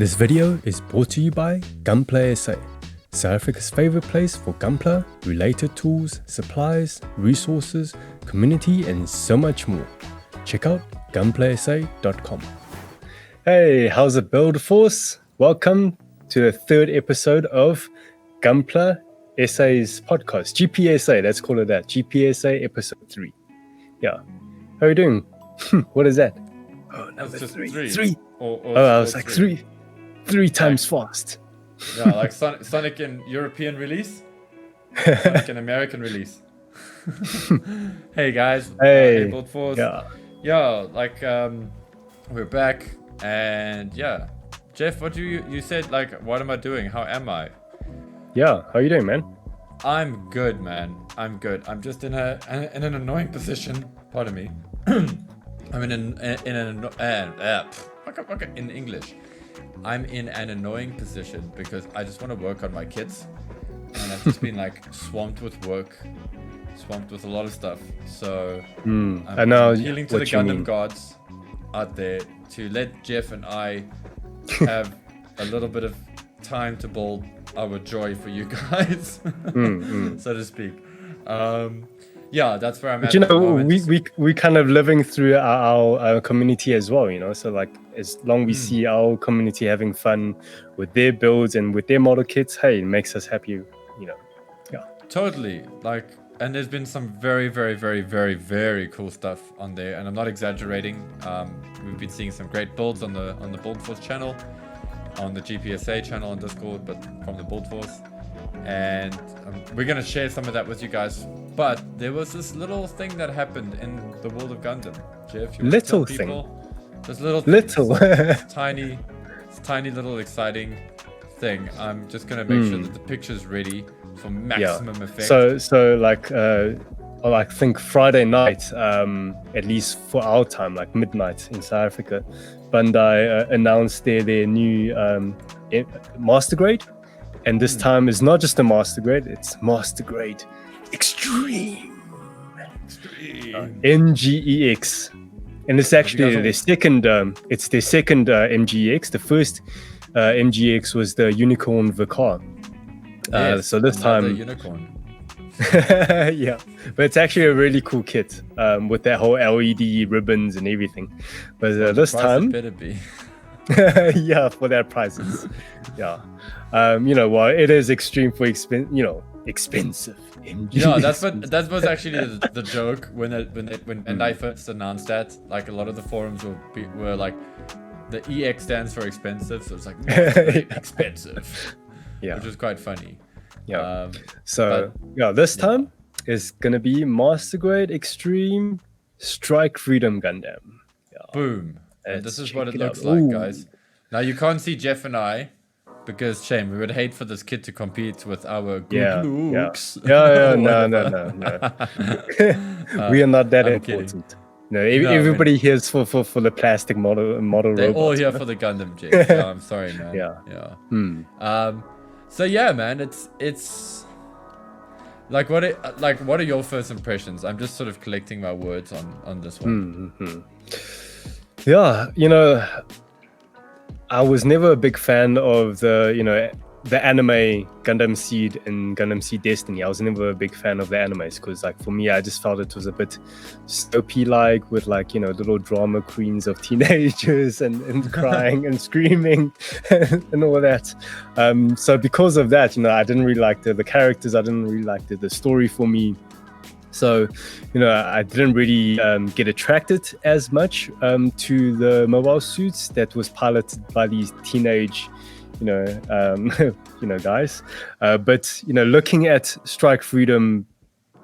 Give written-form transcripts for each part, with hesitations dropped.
This video is brought to you by Gunpla SA, South Africa's favorite place for Gunpla, related tools, supplies, resources, community, and so much more. Check out gunplasa.com. Hey, how's it, BuildForce? Welcome to the third episode of Gunpla SA's podcast, GPSA, let's call it that, GPSA episode 3. Yeah. How are you doing? What is that? Oh, number three. I was like three times fast. Yeah, like Sonic in European release, Sonic in American release. Hey guys, hey BuildForce. Yeah, like we're back, and yeah, Jeff, what you said, like, what am I doing? How am I? Yeah, how you doing, man? I'm good, man. I'm good. I'm just in an annoying position. Pardon me. I'm in English. I'm in an annoying position because I just want to work on my kids, and I've just been like swamped with work, swamped with a lot of stuff. So I'm appealing to the Gundam gods out there to let Jeff and I have a little bit of time to build our joy for you guys, so to speak. Yeah, that's where I'm at. But you know, we kind of living through our community as well, you know. So like, as long we see our community having fun with their builds and with their model kits, hey, it makes us happy, you know. Yeah. Totally. Like, and there's been some very, very, very, very, very cool stuff on there, and I'm not exaggerating. We've been seeing some great builds on the BuildForce channel, on the GPSA channel on Discord, but from the BuildForce. And we're going to share some of that with you guys. But there was this little thing that happened in the world of Gundam. Jeff, you want to tell people? This tiny little exciting thing. I'm just going to make sure that the picture's ready for maximum effect. So like, I think Friday night, at least for our time, like midnight in South Africa, Bandai announced their new master grade. And this time is not just a master grade, it's master grade Extreme. MGEX. And it's actually their second, MGEX. The first MGEX was the Unicorn Vicar. Yes, so this time... unicorn. Yeah, but it's actually a really cool kit with that whole LED ribbons and everything. But this time... It better be. Yeah, for their prices. Yeah. You know, well, it is extreme for expensive. Yeah, that was actually the joke when Bandai first announced that. Like, a lot of the forums were like, the EX stands for expensive, so it's like expensive. Yeah, which was quite funny. Yeah. This time is gonna be Master Grade Extreme Strike Freedom Gundam. Yeah. Boom. And this is what it looks like, guys. Now you can't see Jeff and I, because shame, we would hate for this kid to compete with our good looks. No. We are not that important. Kidding. No, everybody here is for the plastic model They're robots. all here for the Gundam, Jeff. Yeah, I'm sorry, man. Yeah. So yeah, man, it's like, what are your first impressions? I'm just sort of collecting my words on this one. Yeah, you know, I was never a big fan of the anime Gundam Seed and Gundam Seed Destiny. I was never a big fan of the animes because, like, for me, I just felt it was a bit soapy-like with, like, you know, little drama queens of teenagers and crying and screaming and all that. So because of that, you know, I didn't really like the characters. I didn't really like the story for me. So, you know, I didn't really get attracted as much to the mobile suits that was piloted by these teenage, guys. But, you know, looking at Strike Freedom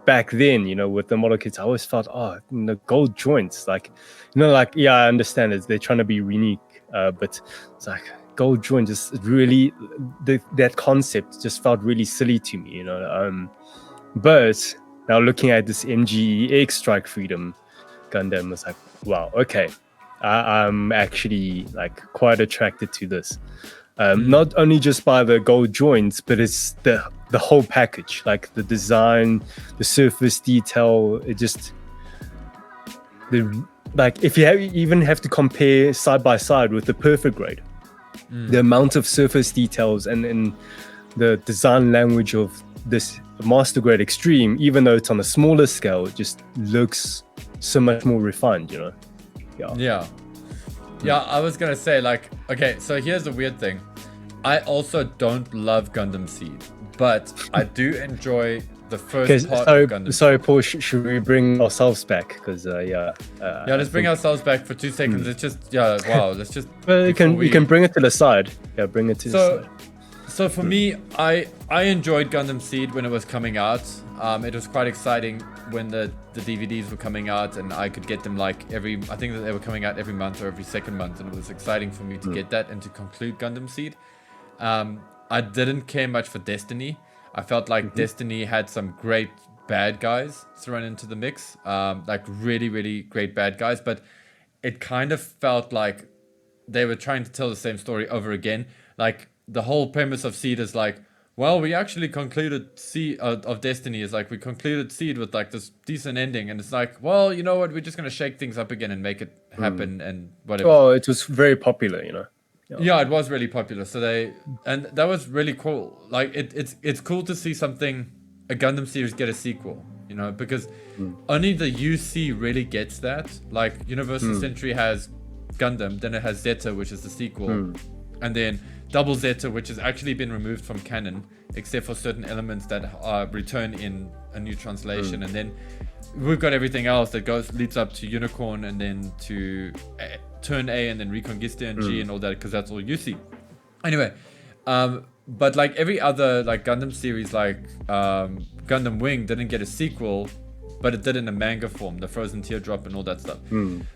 back then, you know, with the model kits, I always felt, gold joints. Like, you know, like, yeah, I understand it. They're trying to be unique, but it's like gold joints just really, that concept just felt really silly to me, you know. But now looking at this MGEX Strike Freedom Gundam, it's like, wow, okay, I'm actually like quite attracted to this. Not only just by the gold joints, but it's the whole package, like the design, the surface detail. It just if you even have to compare side by side with the perfect grade, the amount of surface details and the design language of this master grade extreme, even though it's on a smaller scale, it just looks so much more refined, you know. Yeah, I was gonna say, like, okay, so here's the weird thing. I also don't love Gundam Seed, but I do enjoy the first part of Gundam. Sorry, Paul, should we bring ourselves back? Because let's bring ourselves back for 2 seconds. Let's just let's just. Well, you can bring it to the side. Yeah, bring it to the side. So for me, I enjoyed Gundam Seed when it was coming out. It was quite exciting when the DVDs were coming out, and I could get them like I think that they were coming out every month or every second month, and it was exciting for me to get that and to conclude Gundam Seed. I didn't care much for Destiny. I felt like Destiny had some great bad guys thrown into the mix, like really, really great bad guys, but it kind of felt like they were trying to tell the same story over again. Like, the whole premise of Seed is like, well, we actually concluded Seed of Destiny is like, we concluded Seed with like this decent ending, and it's like, well, you know what, we're just gonna shake things up again and make it happen and whatever. Well, it was very popular, you know. Yeah, it was really popular. So that was really cool. Like, it's cool to see a Gundam series get a sequel, you know, because only the UC really gets that. Like, Universal Century has Gundam, then it has Zeta, which is the sequel, and then Double Zeta, which has actually been removed from canon, except for certain elements that return in a new translation. And then we've got everything else that leads up to Unicorn, and then to Turn A, and then Reconquista and G and all that, because that's all you see. Anyway, but like every other like Gundam series, like Gundam Wing didn't get a sequel, but it did in a manga form, the Frozen Teardrop and all that stuff.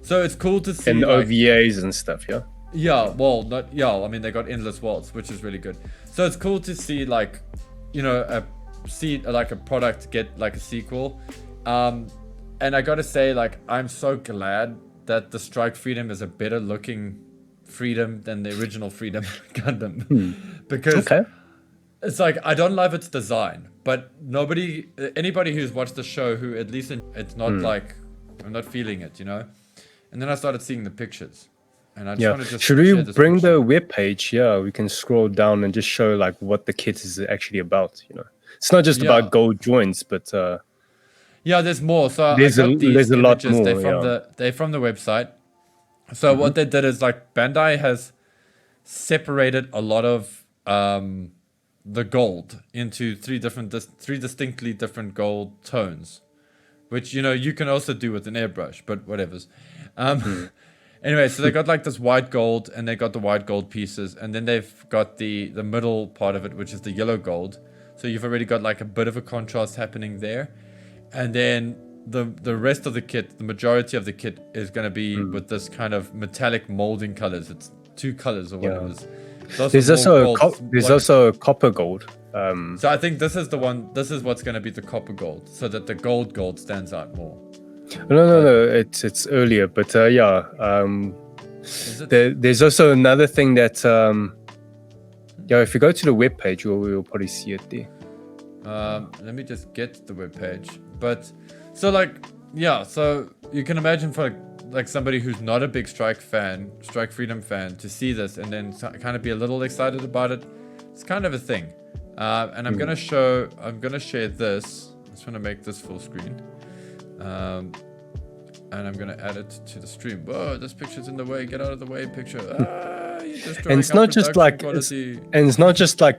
So it's cool to see, and like, OVAs and stuff. I mean, they got Endless Waltz, which is really good. So it's cool to see, like, you know, a product get like a sequel. And I gotta say, like, I'm so glad that the Strike Freedom is a better looking Freedom than the original Freedom Gundam. Because it's like, I don't love its design, but anybody who's watched the show, who at least it's not like, I'm not feeling it, you know? And then I started seeing the pictures. And I just want to just should we bring the web page? Yeah, we can scroll down and just show like what the kit is actually about, you know? It's not just about gold joints, but there's more. So there's a lot more. They're from the website. So what they did is, like, Bandai has separated a lot of the gold into three distinctly different gold tones, which, you know, you can also do with an airbrush, but whatever's. Anyway, so they got like this white gold, and they got the white gold pieces, and then they've got the middle part of it, which is the yellow gold. So you've already got like a bit of a contrast happening there. And then the rest of the kit, the majority of the kit, is going to be with this kind of metallic molding colors. It's 2 colors or whatever. There's also a copper gold. So I think this is the one. This is what's going to be the copper gold, so that the gold stands out more. No, it's earlier, but there's also another thing that if you go to the web page, we'll probably see it there. Let me just get the web page. But so so you can imagine, for like somebody who's not a big Strike Freedom fan, to see this and then kind of be a little excited about it. It's kind of a thing. And I'm gonna share this. I just want to make this full screen. And I'm gonna add it to the stream. Whoa, this picture's in the way. Get out of the way, picture. And it's not just like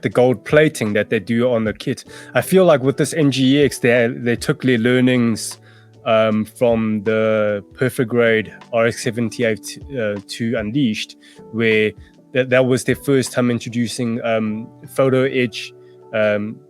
the gold plating that they do on the kit. I feel like with this MGEX, they took their learnings from the Perfect Grade RX-78 to Unleashed, where that was their first time introducing photo edge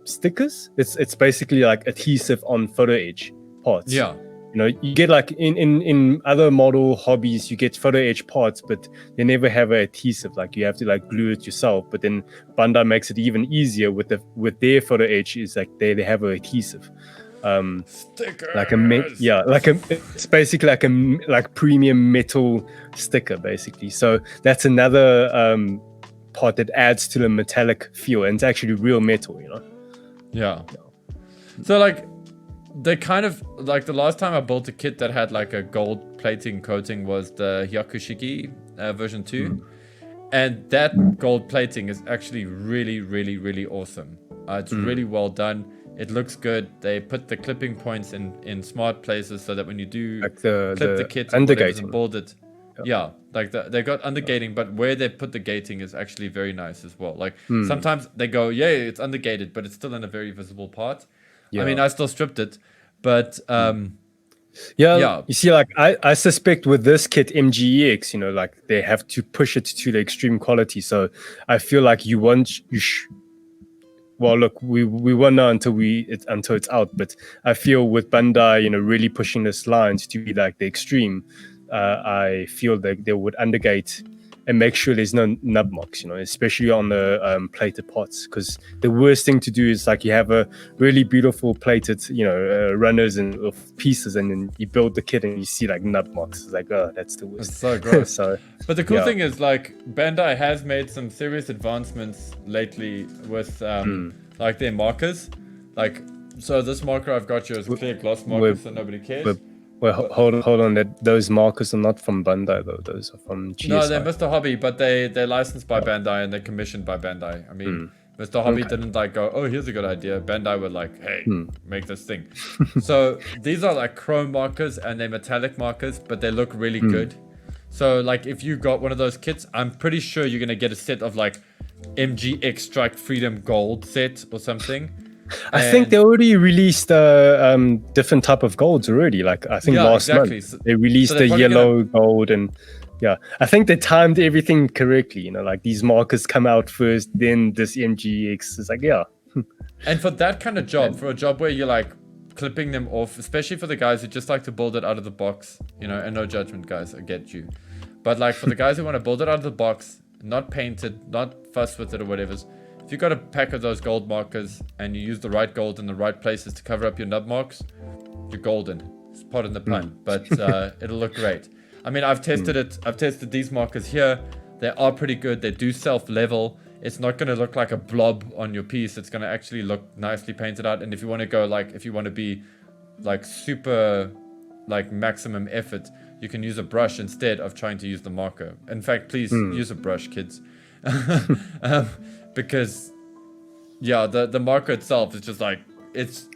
stickers. It's basically like adhesive on photo edge parts. Yeah. You know, you get like in other model hobbies, you get photo edge parts, but they never have an adhesive. Like, you have to like glue it yourself. But then Bandai makes it even easier with their photo edge. Is like they have an adhesive. Sticker. It's basically like premium metal sticker basically. So that's another part that adds to the metallic feel, and it's actually real metal, you know. Yeah. So like, they kind of like, the last time I built a kit that had like a gold plating coating was the Hyakushiki version 2. And that gold plating is actually really, really, really awesome. It's really well done. It looks good. They put the clipping points in smart places so that when you do Like clip the kit and build it, like they got undergating, but where they put the gating is actually very nice as well. Like sometimes they go, yeah, it's undergated, but it's still in a very visible part. I mean, I still stripped it, but you see, like I suspect with this kit MGEX, you know, like they have to push it to the extreme quality. So I feel like well, look, we won't know until it's out. But I feel with Bandai, you know, really pushing this line to be like the extreme, I feel that they would undergate and make sure there's no nub marks, you know, especially on the plated pots. Because the worst thing to do is like you have a really beautiful plated, you know, runners and pieces, and then you build the kit and you see like nub marks. It's like, oh, that's the worst. It's so gross. But the cool yeah. thing is, like, Bandai has made some serious advancements lately with like their markers. Like, so this marker I've got here is a clear gloss marker, so nobody cares. Well, hold on. Those markers are not from Bandai though. Those are from GSI. No, they're Mr. Hobby, but they're licensed by Bandai and they're commissioned by Bandai. I mean, Mr. Hobby didn't like go, oh, here's a good idea. Bandai were like, hey, make this thing. So these are like chrome markers and they're metallic markers, but they look really good. So like if you got one of those kits, I'm pretty sure you're gonna get a set of like MGEX Strike Freedom Gold set or something. I think they already released different type of golds already. Like I think last month they released the yellow gold, and I think they timed everything correctly. You know, like these markers come out first, then this MGEX is like And for that kind of job, for a job where you're like clipping them off, especially for the guys who just like to build it out of the box, you know, and no judgment, guys, I get you. But like for the guys who want to build it out of the box, not painted, not fuss with it or whatever. If you got a pack of those gold markers and you use the right gold in the right places to cover up your nub marks, you're golden. It's part in the pun, but it'll look great. I mean, I've tested it. I've tested these markers here. They are pretty good. They do self-level. It's not going to look like a blob on your piece. It's going to actually look nicely painted out. And if you want to go like, if you want to be like super, like maximum effort, you can use a brush instead of trying to use the marker. In fact, please use a brush, kids. Because the marker itself is just like it's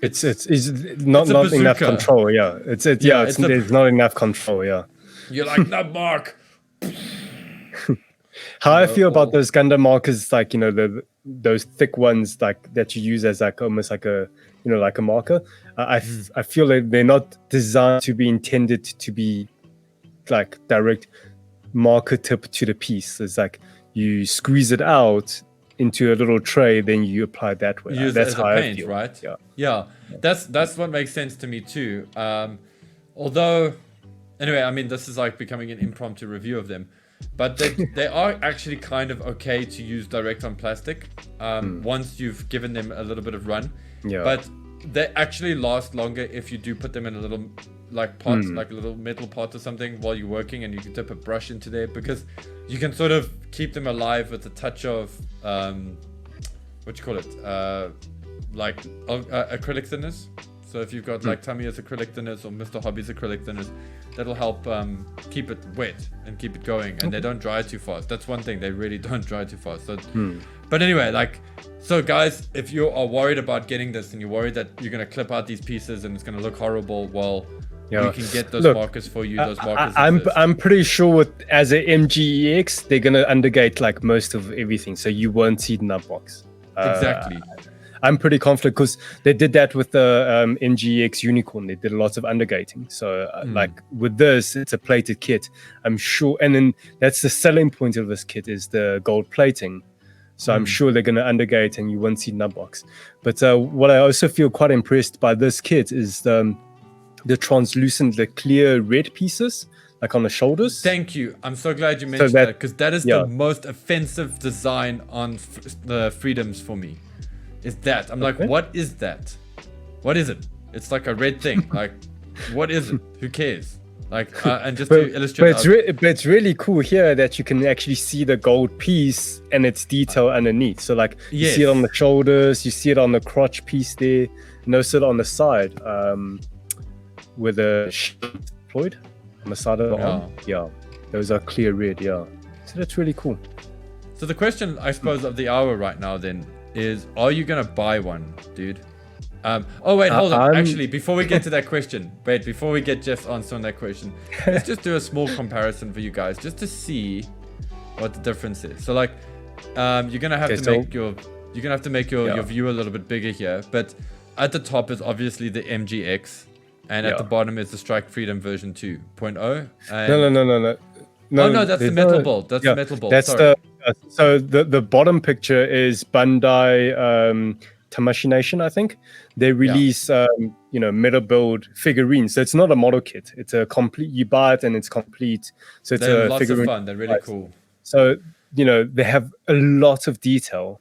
not enough control. There's not enough control. You're like nub mark. How I feel about those Gundam markers, like, you know, those thick ones like that you use as like almost like a, you know, like a marker. I feel like they're not designed to be intended to be like direct marker tip to the piece. It's like you squeeze it out into a little tray, then you apply that way. Use that's it as how a paint, I feel. right? Yeah. That's what makes sense to me too. Although, anyway, I mean, this is like becoming an impromptu review of them, but they are actually kind of okay to use direct on plastic once you've given them a little bit of run. Yeah. But they actually last longer if you do put them in a little like pot, like a little metal pot or something while you're working, and you can dip a brush into there, because you can sort of keep them alive with a touch of what you call it, like acrylic thinners. So if you've got like Tamiya's acrylic thinners or Mr. Hobby's acrylic thinners, that'll help keep it wet and keep it going, and they don't dry too fast. That's one thing, they really don't dry too fast. So but anyway, like, so guys, if you are worried about getting this and you're worried that you're going to clip out these pieces and it's going to look horrible, well, we can get those markers for you. Those markers. I'm pretty sure with as a MGEX, they're going to undergate like most of everything, so you won't see the nub box. Exactly. I'm pretty confident because they did that with the MGEX Unicorn. They did lots of undergating. So like with this, it's a plated kit, I'm sure. And then that's the selling point of this kit is the gold plating. So I'm sure they're going to undergate and you won't see nub box. But what I also feel quite impressed by this kit is the translucent, the clear red pieces, like on the shoulders. Thank you. I'm so glad you mentioned that, because that is the most offensive design on the Freedoms for me. Is that I'm like, what is that? What is it? It's like a red thing. Like, what is it? Who cares? Like, and just to illustrate, but it's really cool here that you can actually see the gold piece and its detail underneath. So like, you see it on the shoulders, you see it on the crotch piece there, and also on the side, with the deployed on the side of the arm. Yeah, those are clear red. Yeah, so that's really cool. So the question, I suppose, of the hour right now then is, are you gonna buy one, dude? Oh wait, hold on. Actually, before we get to that question, before we get Jeff's answer on that question, let's just do a small comparison for you guys, just to see what the difference is. So like, you're gonna have to make your view a little bit bigger here. But at the top is obviously the MGX, and at the bottom is the Strike Freedom version 2.0. No. Oh no, that's the metal bolt. That's the metal bolt. That's Sorry. So the bottom picture is Bandai Tamashii Nation, I think. They release metal build figurines. So it's not a model kit. It's a complete. You buy it and it's complete. So it's They're a lots figurine. of fun. They're really cool. So they have a lot of detail,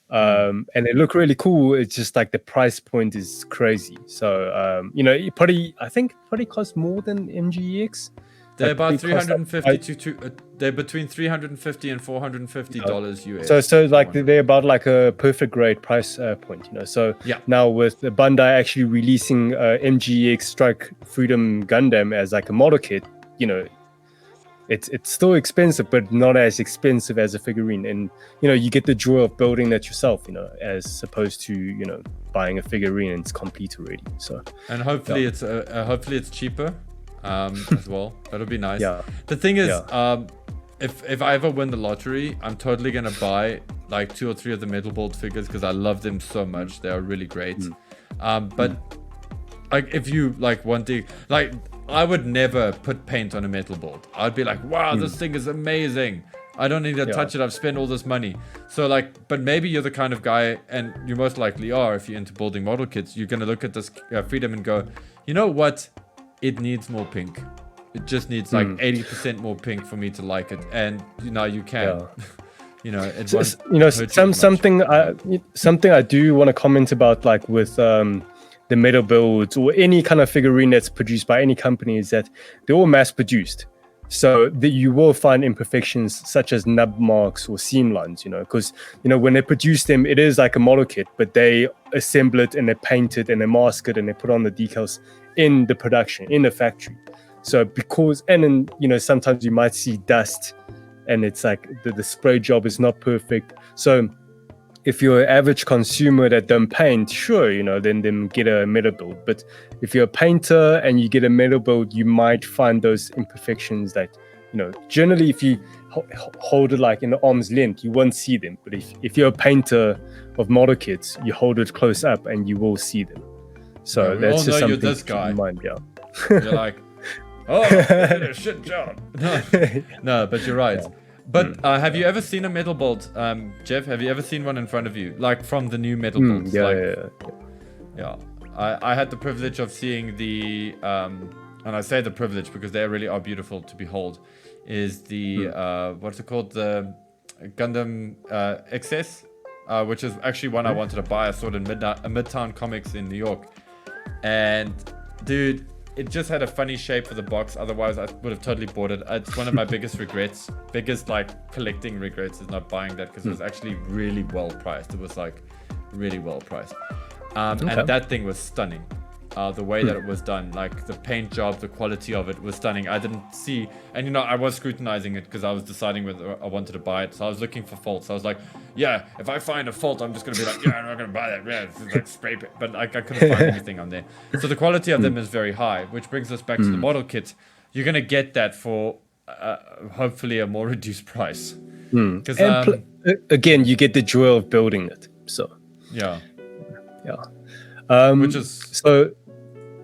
and they look really cool. It's just like the price point is crazy. So it I think cost more than MGEX. They're about 350 they're between $350 and $450 US. So like they're about like a perfect grade price point, So now with the Bandai actually releasing MGEX Strike Freedom Gundam as like a model kit, it's still expensive, but not as expensive as a figurine. And you get the joy of building that yourself, as opposed to buying a figurine and it's complete already. So and hopefully it's cheaper. As well, that'll be nice. The thing is, if I ever win the lottery, I'm totally gonna buy like 2 or 3 of the metal bolt figures because I love them so much. They are really great. But like if you like wanting, like I would never put paint on a metal bolt. I'd be like, wow, this thing is amazing. I don't need to touch it. I've spent all this money. So like, but maybe you're the kind of guy, and you most likely are if you're into building model kits. You're gonna look at this Freedom and go, you know what? It needs more pink. It just needs like 80% more pink for me to like it. And you can. Something I do want to comment about, like with the metal builds or any kind of figurine that's produced by any company, is that they're all mass produced. So that you will find imperfections such as nub marks or seam lines, because when they produce them, it is like a model kit, but they assemble it and they paint it and they mask it and they put on the decals in the production, in the factory. So then sometimes you might see dust and it's like the spray job is not perfect. So if you're an average consumer that don't paint, sure, then get a metal build. But if you're a painter and you get a metal build, you might find those imperfections that, generally if you hold it like in the arm's length, you won't see them. But if you're a painter of model kits, you hold it close up and you will see them. So that's just something to keep in mind. You're like, oh, you did a shit job. No, but you're right. But have you ever seen a metal bolt, Jeff? Have you ever seen one in front of you, like from the new metal bolts? Yeah. I had the privilege of seeing the, and I say the privilege because they really are beautiful to behold. Is the what's it called? The Gundam XS, which is actually one I wanted to buy. I saw it in Midtown Comics in New York, and dude, it just had a funny shape for the box. Otherwise, I would have totally bought it. It's one of my biggest regrets, like collecting regrets, is not buying that because it was actually really well priced. It was like really well priced, and that thing was stunning. The way that it was done, like the paint job, the quality of it was stunning. I didn't see, and I was scrutinizing it because I was deciding whether I wanted to buy it. So I was looking for faults. I was like, yeah, if I find a fault, I'm just gonna be like, yeah, I'm not gonna buy that. Yeah, it's like spray paint. But I couldn't find anything on there. So the quality of them is very high, which brings us back to the model kits. You're gonna get that for hopefully a more reduced price. Because again, you get the joy of building it. So yeah. Which is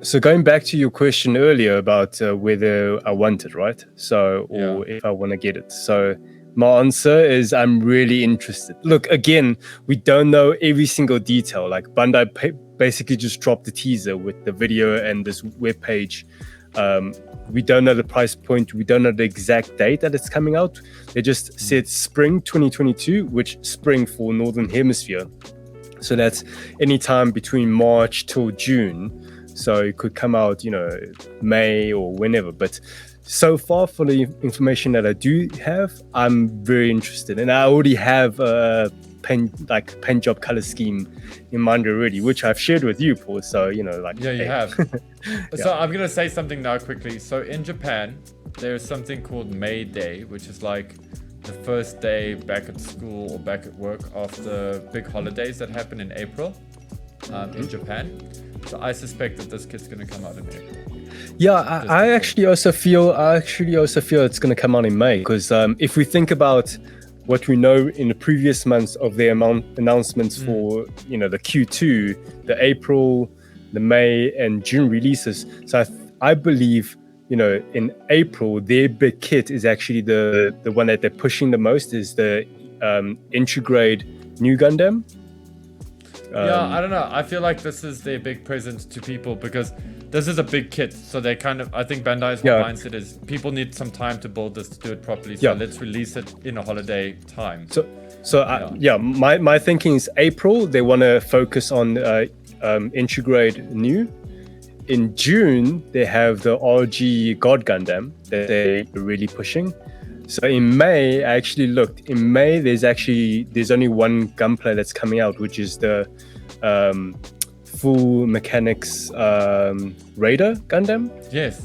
so going back to your question earlier about whether I want it, right? So, or if I want to get it. So my answer is I'm really interested. Look, again, we don't know every single detail. Like Bandai basically just dropped the teaser with the video and this webpage. We don't know the price point. We don't know the exact date that it's coming out. They just said spring 2022, which spring for Northern Hemisphere. So that's anytime between March till June. So it could come out, May or whenever. But so far, for the information that I do have, I'm very interested. And I already have a pen job color scheme in mind already, which I've shared with you, Paul. So, you have. So I'm going to say something now quickly. So in Japan, there's something called May Day, which is like the first day back at school or back at work after big holidays that happen in April in Japan. So I suspect that this kit's going to come out in April. Yeah, I actually also feel it's going to come out in May, because if we think about what we know in the previous months of their announcements for the Q2, the April, the May and June releases. So I believe in April their big kit is actually the one that they're pushing the most, is the Integrate new Gundam. Yeah, I don't know. I feel like this is their big present to people because this is a big kit. So they I think Bandai's whole mindset is people need some time to build this to do it properly. So let's release it in a holiday time. My thinking is April, they want to focus on Integrate new. In June, they have the RG God Gundam that they're really pushing. So in May, I actually looked. In May, there's only one Gunpla that's coming out, which is the full mechanics Raider Gundam. Yes.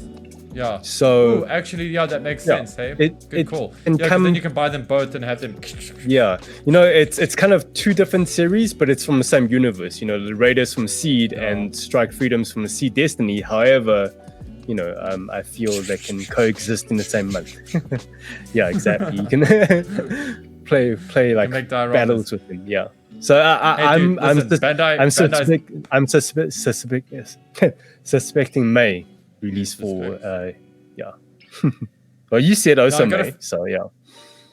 Yeah. So actually, that makes sense. Hey, good call. And then you can buy them both and have them. Yeah, it's kind of two different series, but it's from the same universe. The Raiders from Seed and Strike Freedoms from the Seed Destiny. However, I feel they can coexist in the same month. Yeah, exactly. You can play like battles with them. Yeah. So I'm suspecting May release for well, you said also May, so yeah.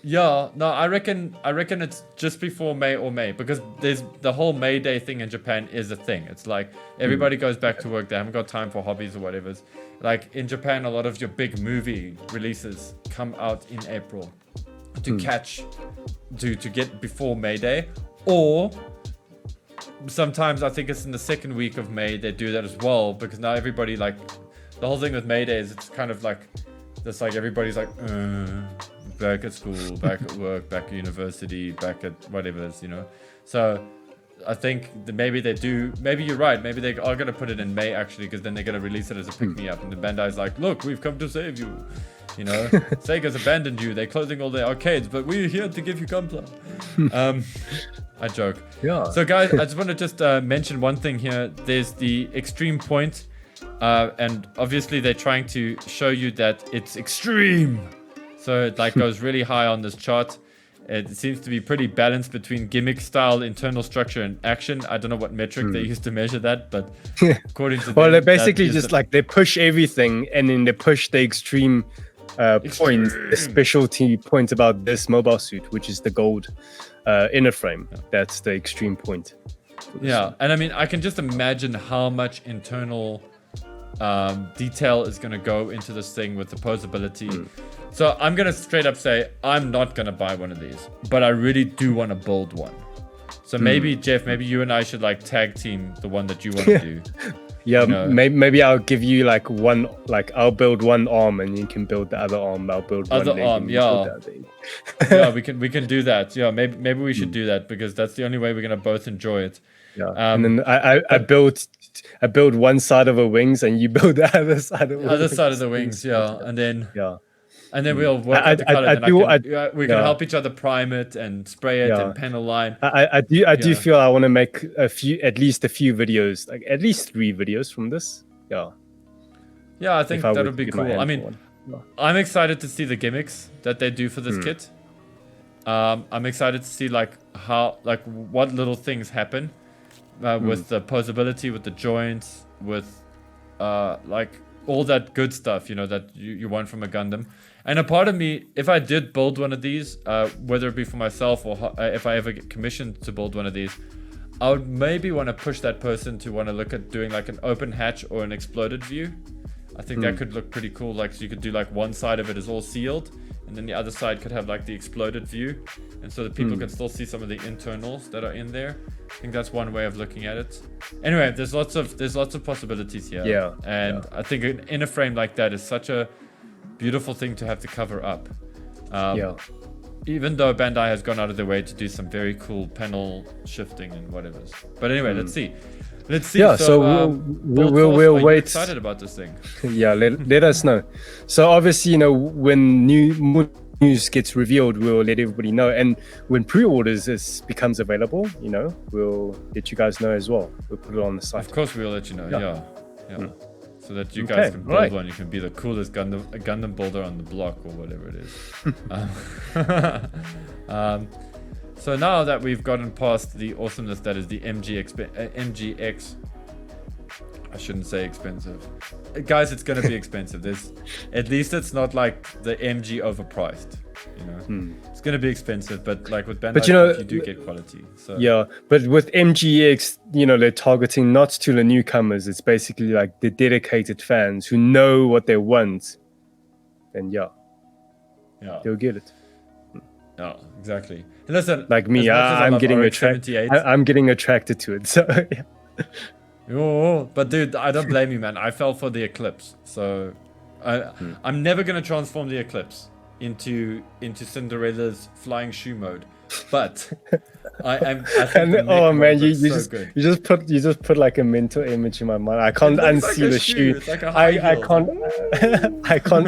Yeah, no, I reckon it's just before May or May, because there's the whole May Day thing in Japan is a thing. It's like everybody goes back to work, they haven't got time for hobbies or whatever. Like in Japan, a lot of your big movie releases come out in April to get before May Day, or sometimes I think it's in the second week of May they do that as well, because now everybody, like, the whole thing with May Day is it's kind of like this, like everybody's like back at school, back at work, back at university, back at whatever, so I think that maybe you're right, maybe they are going to put it in May actually, because then they're going to release it as a pick-me-up, and the Bandai's like, look, we've come to save you, Sega's abandoned you, they're closing all their arcades, but we're here to give you Gunpla. I joke. Yeah. So guys, I just want to mention one thing here. There's the extreme point, and obviously they're trying to show you that it's extreme. So it goes really high on this chart. It seems to be pretty balanced between gimmick style, internal structure, and action. I don't know what metric they used to measure that, but according to well, they basically just they push everything, and then they push the extreme points, the specialty points about this mobile suit, which is the gold inner frame. That's the extreme point. Yeah, and I mean, I can just imagine how much internal detail is going to go into this thing with the posability. So I'm going to straight up say I'm not going to buy one of these, but I really do want to build one. So maybe Jeff, maybe you and I should tag team the one that you want to do. Yeah, maybe I'll give you one, I'll build one arm and you can build the other arm. I'll build one other arm. Yeah. Yeah, we can do that. Yeah, maybe we should do that, because that's the only way we're gonna both enjoy it. Yeah. And then I build one side of the wings and you build the other side of the other side of the wings. Yeah, and then we'll work out the color. We can help each other prime it and spray it and panel line. I do feel I want to make at least a few videos, at least 3 videos from this. Yeah. Yeah, I think that would be cool. I mean, I'm excited to see the gimmicks that they do for this kit. I'm excited to see how what little things happen with the posability, with the joints, with all that good stuff, that you want from a Gundam. And a part of me, if I did build one of these, whether it be for myself or if I ever get commissioned to build one of these, I would maybe want to push that person to want to look at doing an open hatch or an exploded view. I think that could look pretty cool. So you could do one side of it is all sealed, and then the other side could have the exploded view, and so that people can still see some of the internals that are in there. I think that's one way of looking at it. Anyway, there's lots of possibilities here. Yeah. And I think an inner frame like that is such a beautiful thing to have to cover up. Even though Bandai has gone out of their way to do some very cool panel shifting and whatever. But anyway, let's see. Yeah, so we'll wait. Excited about this thing. Yeah, let us know. So obviously, when more news gets revealed, we'll let everybody know. And when pre-orders becomes available, we'll let you guys know as well. We'll put it on the site. Of course, we'll let you know. Yeah. So that you guys can build one. You can be the coolest Gundam builder on the block or whatever it is. So now that we've gotten past the awesomeness that is the MGX, I shouldn't say expensive. Guys, it's going to be expensive. At least it's not like the MG overpriced. It's going to be expensive, but like with Bandai, you do get quality. So. Yeah, but with MGX, they're targeting not to the newcomers. It's basically like the dedicated fans who know what they want. And they'll get it. Yeah, exactly. And listen, like me, I'm getting attracted to it. So yeah. Oh, but dude, I don't blame you, man. I fell for the Eclipse, so I'm never gonna transform the Eclipse into Cinderella's flying shoe mode. But I think you just put like a mental image in my mind. I can't unsee the shoe. It's like a I can't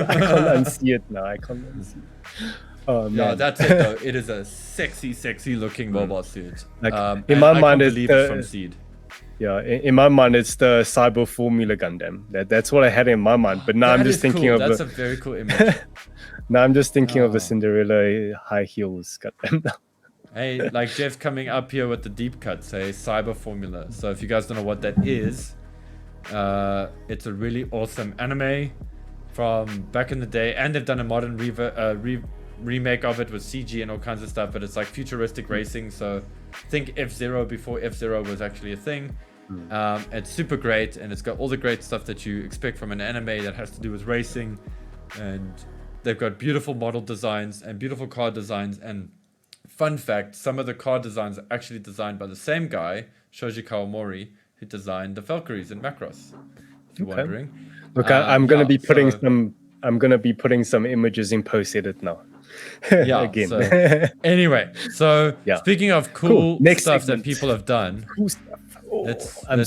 unsee it now. I can't unsee it. Oh man. Yeah, that's it though. It is a sexy looking robot suit. Like in my mind, it's from Seed. Yeah, in my mind, it's the Cyber Formula Gundam. That's what I had in my mind. But now I'm just thinking of that's a very cool image. Now I'm just thinking of the Cinderella high heels Gundam. Hey, like Jeff's coming up here with the deep cut, say Cyber Formula. So if you guys don't know what that is, it's a really awesome anime from back in the day, and they've done a modern remake of it with CG and all kinds of stuff, but it's like futuristic racing. So think F-Zero before F-Zero was actually a thing. It's super great, and it's got all the great stuff that you expect from an anime that has to do with racing, and they've got beautiful model designs and beautiful car designs. And fun fact, some of the car designs are actually designed by the same guy, Shoji Kawamori, who designed the Valkyries in Macross, if you're wondering. Look, I'm going to be putting some images in post edit now. Yeah. Again. So, anyway, speaking of cool stuff that people have done, cool stuff. I'm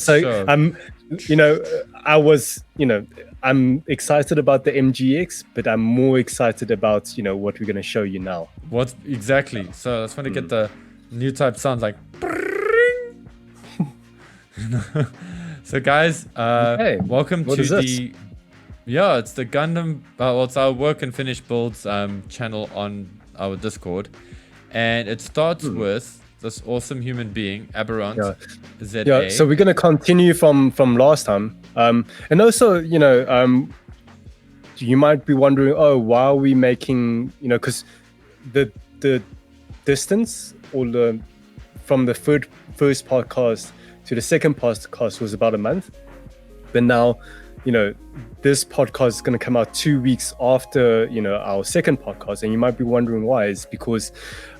excited about the MGX, but I'm more excited about what we're going to show you now. What exactly? So that's when you get the new type sound like. So guys, welcome to the. Yeah, it's the Gundam. It's our work and finish builds channel on our Discord, and it starts with this awesome human being, Aberrant ZA. Yeah, so we're gonna continue from last time, and also you might be wondering, why are we making because the distance from the first podcast to the second podcast was about a month, but now this podcast is going to come out 2 weeks after our second podcast, and you might be wondering why. It's because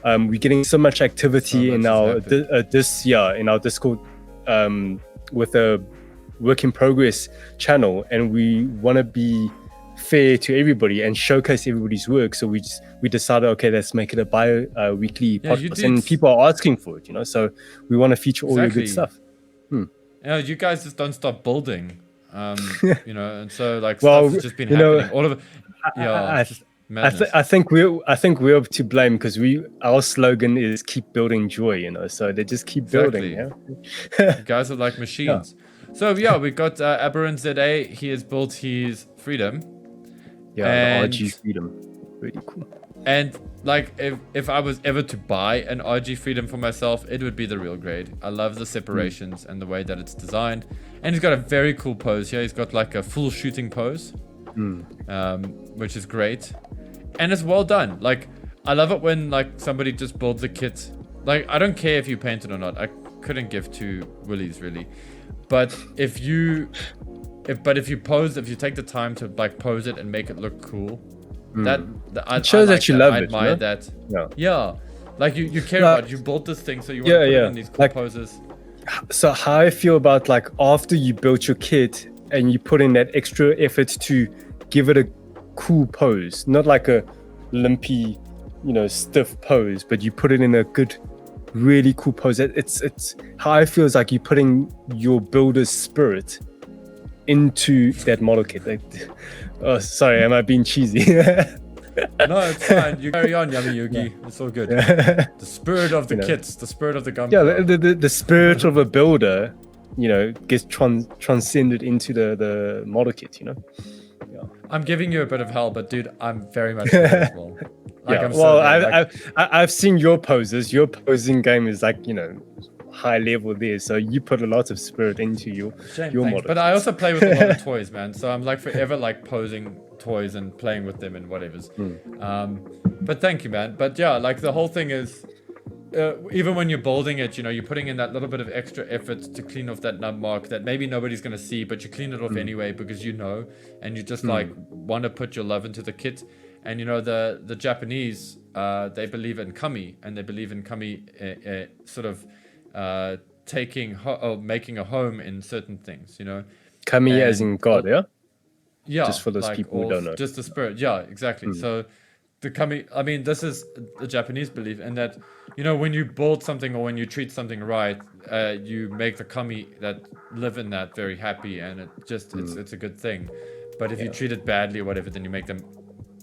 we're getting so much activity in our Discord with a work in progress channel, and we want to be fair to everybody and showcase everybody's work. So we decided, okay, let's make it a weekly podcast, and people are asking for it, so we want to feature all your good stuff. You guys just don't stop building. And so stuff's just been happening. All of it. I think we're to blame because our slogan is keep building joy. So they just keep building. Yeah? You guys are like machines. Yeah. So we got Aberrant ZA. He has built his Freedom. Yeah, the RG Freedom. Really cool. And if I was ever to buy an RG Freedom for myself, it would be the real grade. I love the separations and the way that it's designed. And he's got a very cool pose here. He's got like a full shooting pose, which is great. And it's well done. I love it when somebody just builds a kit. I don't care if you paint it or not. I couldn't give two willies really. But if you take the time to pose it and make it look cool, it shows that you love it. I admire that. Yeah. You care about it. You built this thing, so you want to put it in these cool poses. So how I feel about after you built your kit and you put in that extra effort to give it a cool pose, not like a limpy, stiff pose, but you put it in a good, really cool pose. It's how I feel is you're putting your builder's spirit into that model kit. Sorry, am I being cheesy? No, it's fine. You carry on, Yummy Yugi. It's all good. The spirit of the kits, the spirit of the Gunpla. Yeah, the spirit of a builder, gets transcended into the model kit. Yeah. I'm giving you a bit of hell, but dude, I'm very much there as well. Like, Yeah. I'm Well, so I've seen your poses. Your posing game is like high level there, so you put a lot of spirit into your model. But I also play with a lot of toys, man. So I'm like forever like posing toys and playing with them and whatever's. But thank you, man. But yeah, like the whole thing is, even when you're building it, you're putting in that little bit of extra effort to clean off that nub mark that maybe nobody's gonna see, but you clean it off anyway because and you just like want to put your love into the kit. And the Japanese, they believe in kami, and they believe in kami sort of making a home in certain things, Kami as in God, yeah? Yeah. Just for those people who don't know. Just the spirit. Yeah, exactly. So the kami, I mean, this is the Japanese belief, and that, when you build something or when you treat something right, you make the kami that live in that very happy, and it's a good thing. But if you treat it badly or whatever, then you make them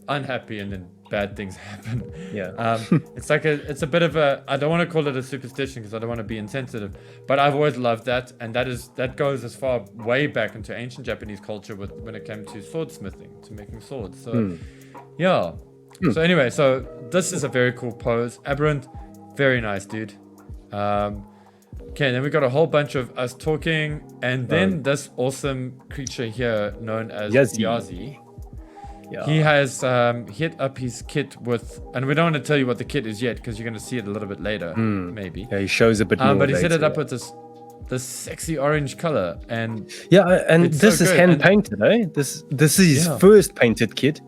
unhappy, and then bad things happen. Yeah. It's like it's a bit of I don't want to call it a superstition because I don't want to be insensitive, but I've always loved that, and that goes as far way back into ancient Japanese culture when it came to swordsmithing, to making swords. So yeah. So anyway, so this is a very cool pose. Aberrant, very nice, dude. Okay, then we got a whole bunch of us talking, and then this awesome creature here known as Yazi. Yeah. He has hit up his kit with, and we don't want to tell you what the kit is yet because you're going to see it a little bit later, maybe. Yeah, he shows a bit more. But he's hit it up with this sexy orange color, and this is hand painted, eh? This is his first painted kit,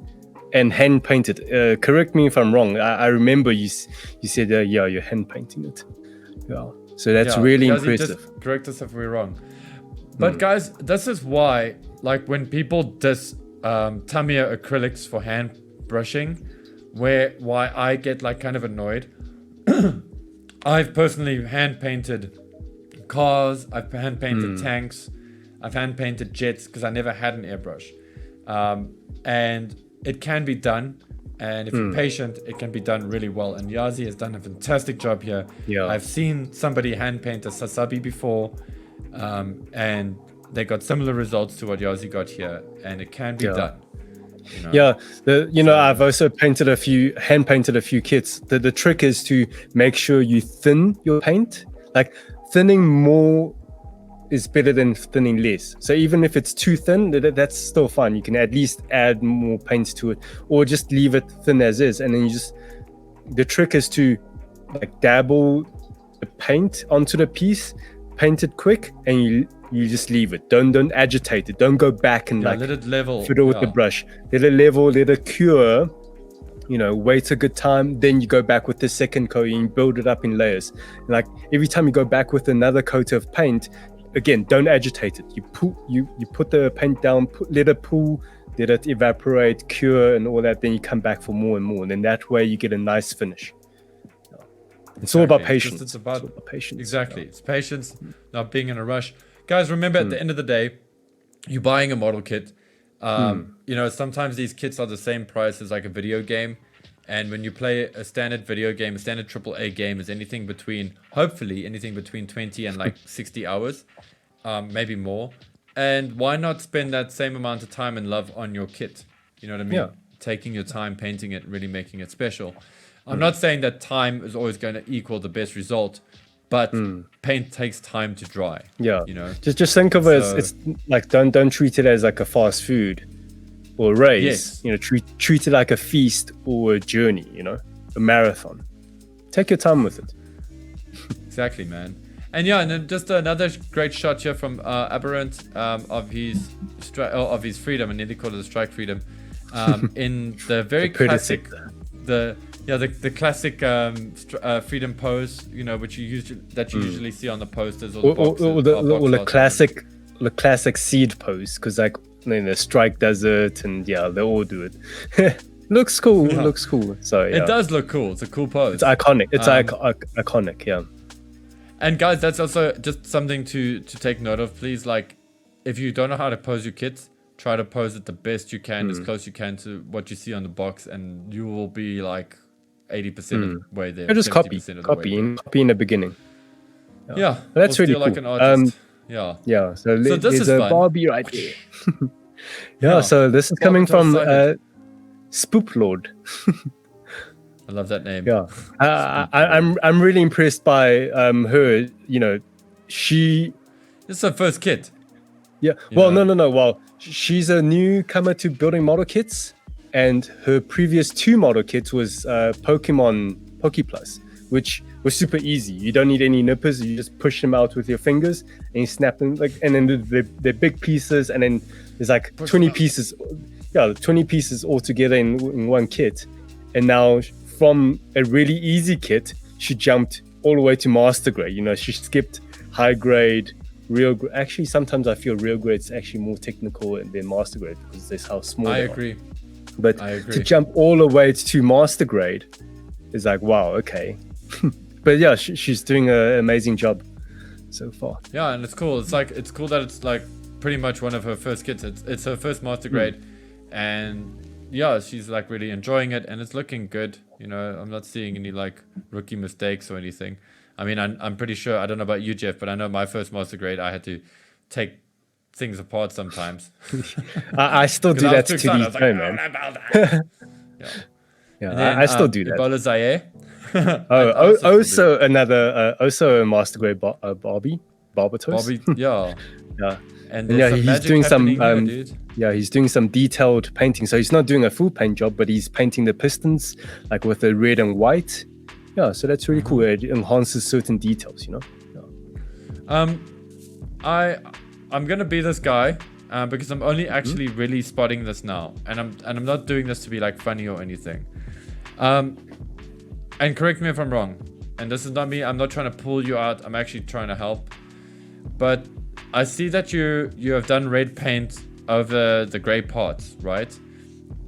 and hand painted. Correct me if I'm wrong. I remember you said you're hand painting it. Yeah, so that's really impressive. Just correct us if we're wrong. But guys, this is why, like, when people Tamiya acrylics for hand brushing, why I get like kind of annoyed. I've personally hand painted cars, I've hand painted tanks, I've hand painted jets because I never had an airbrush, and it can be done, and if you're patient, it can be done really well. And Yazi has done a fantastic job here. I've seen somebody hand paint a Sasabi before, and they got similar results to what Yazi got here, and it can be done. I've also hand painted a few kits. The trick is to make sure you thin your paint. Like, thinning more is better than thinning less. So even if it's too thin, that's still fine. You can at least add more paint to it, or just leave it thin as is. And then the trick is to like dabble the paint onto the piece, paint it quick, and you just leave it. Don't agitate it. Don't go back and let it level. Fiddle with the brush. Let it level. Let it cure. Wait a good time. Then you go back with the second coat and build it up in layers. And like every time you go back with another coat of paint, again, don't agitate it. You put the paint down. Let it pool. Let it evaporate, cure, and all that. Then you come back for more and more. And then that way you get a nice finish. It's all about patience. It's about patience. Exactly. It's patience, not being in a rush. Guys, remember at the end of the day, you're buying a model kit. Sometimes these kits are the same price as like a video game. And when you play a standard video game, a standard AAA game is hopefully anything between 20 and like 60 hours, maybe more. And why not spend that same amount of time and love on your kit? You know what I mean? Yeah. Taking your time, painting it, really making it special. I'm not saying that time is always going to equal the best result, but paint takes time to dry. Yeah. Just think of it as, it's like, don't treat it as like a fast food or a race. Yes. Treat it like a feast or a journey, a marathon. Take your time with it. Exactly, man. And and then just another great shot here from Aberrant of his freedom. I nearly called it a strike freedom. In the very classic, the classic freedom pose, which you usually see on the posters or the classic seed pose, because like the strike does it, and they all do it. Looks cool. Yeah. Looks cool. So it does look cool. It's a cool pose. It's iconic. It's iconic. Yeah. And guys, that's also just something to take note of, please. Like, if you don't know how to pose your kits, try to pose it the best you can, as close you can to what you see on the box, and you will be like 80% of the way there. Just copy in the beginning. Yeah, that's really cool. Like an artist. Yeah. So this there's is a fun. Barbie right there. So this is coming from Spoop Lord. I love that name. Yeah, I'm really impressed by her. You know, this is her first kit. Yeah. Well, no. Well, she's a newcomer to building model kits, and her previous 2 model kits was Pokemon Pokeplus, which was super easy. You don't need any nippers. You just push them out with your fingers and you snap them. And then they're big pieces, and then there's like 20 pieces. Yeah, 20 pieces all together in one kit. And now from a really easy kit, she jumped all the way to master grade. You know, she skipped high grade. Actually, sometimes I feel real grade's actually more technical than master grade because that's how small I agree. But to jump all the way to master grade is like, wow, okay. But yeah, she's doing an amazing job so far. Yeah, and it's cool. It's cool that it's like pretty much one of her first kits. It's her first master grade, and yeah, she's like really enjoying it, and it's looking good. You know, I'm not seeing any like rookie mistakes or anything. I mean, I'm pretty sure, I don't know about you, Jeff, but I know my first master grade, I had to take things apart sometimes. I still do that to these man. Yeah, I still do that. Ebola Zaire. Also a master grade Barbatos. Barbie, yeah. Yeah. And he's doing some here, he's doing some detailed painting. So he's not doing a full paint job, but he's painting the pistons like with the red and white. Yeah, so that's really cool. It enhances certain details, you know. Yeah. I'm gonna be this guy because I'm only actually really spotting this now, and I'm not doing this to be like funny or anything. And correct me if I'm wrong. And this is not me. I'm not trying to pull you out. I'm actually trying to help. But I see that you have done red paint over the gray parts, right?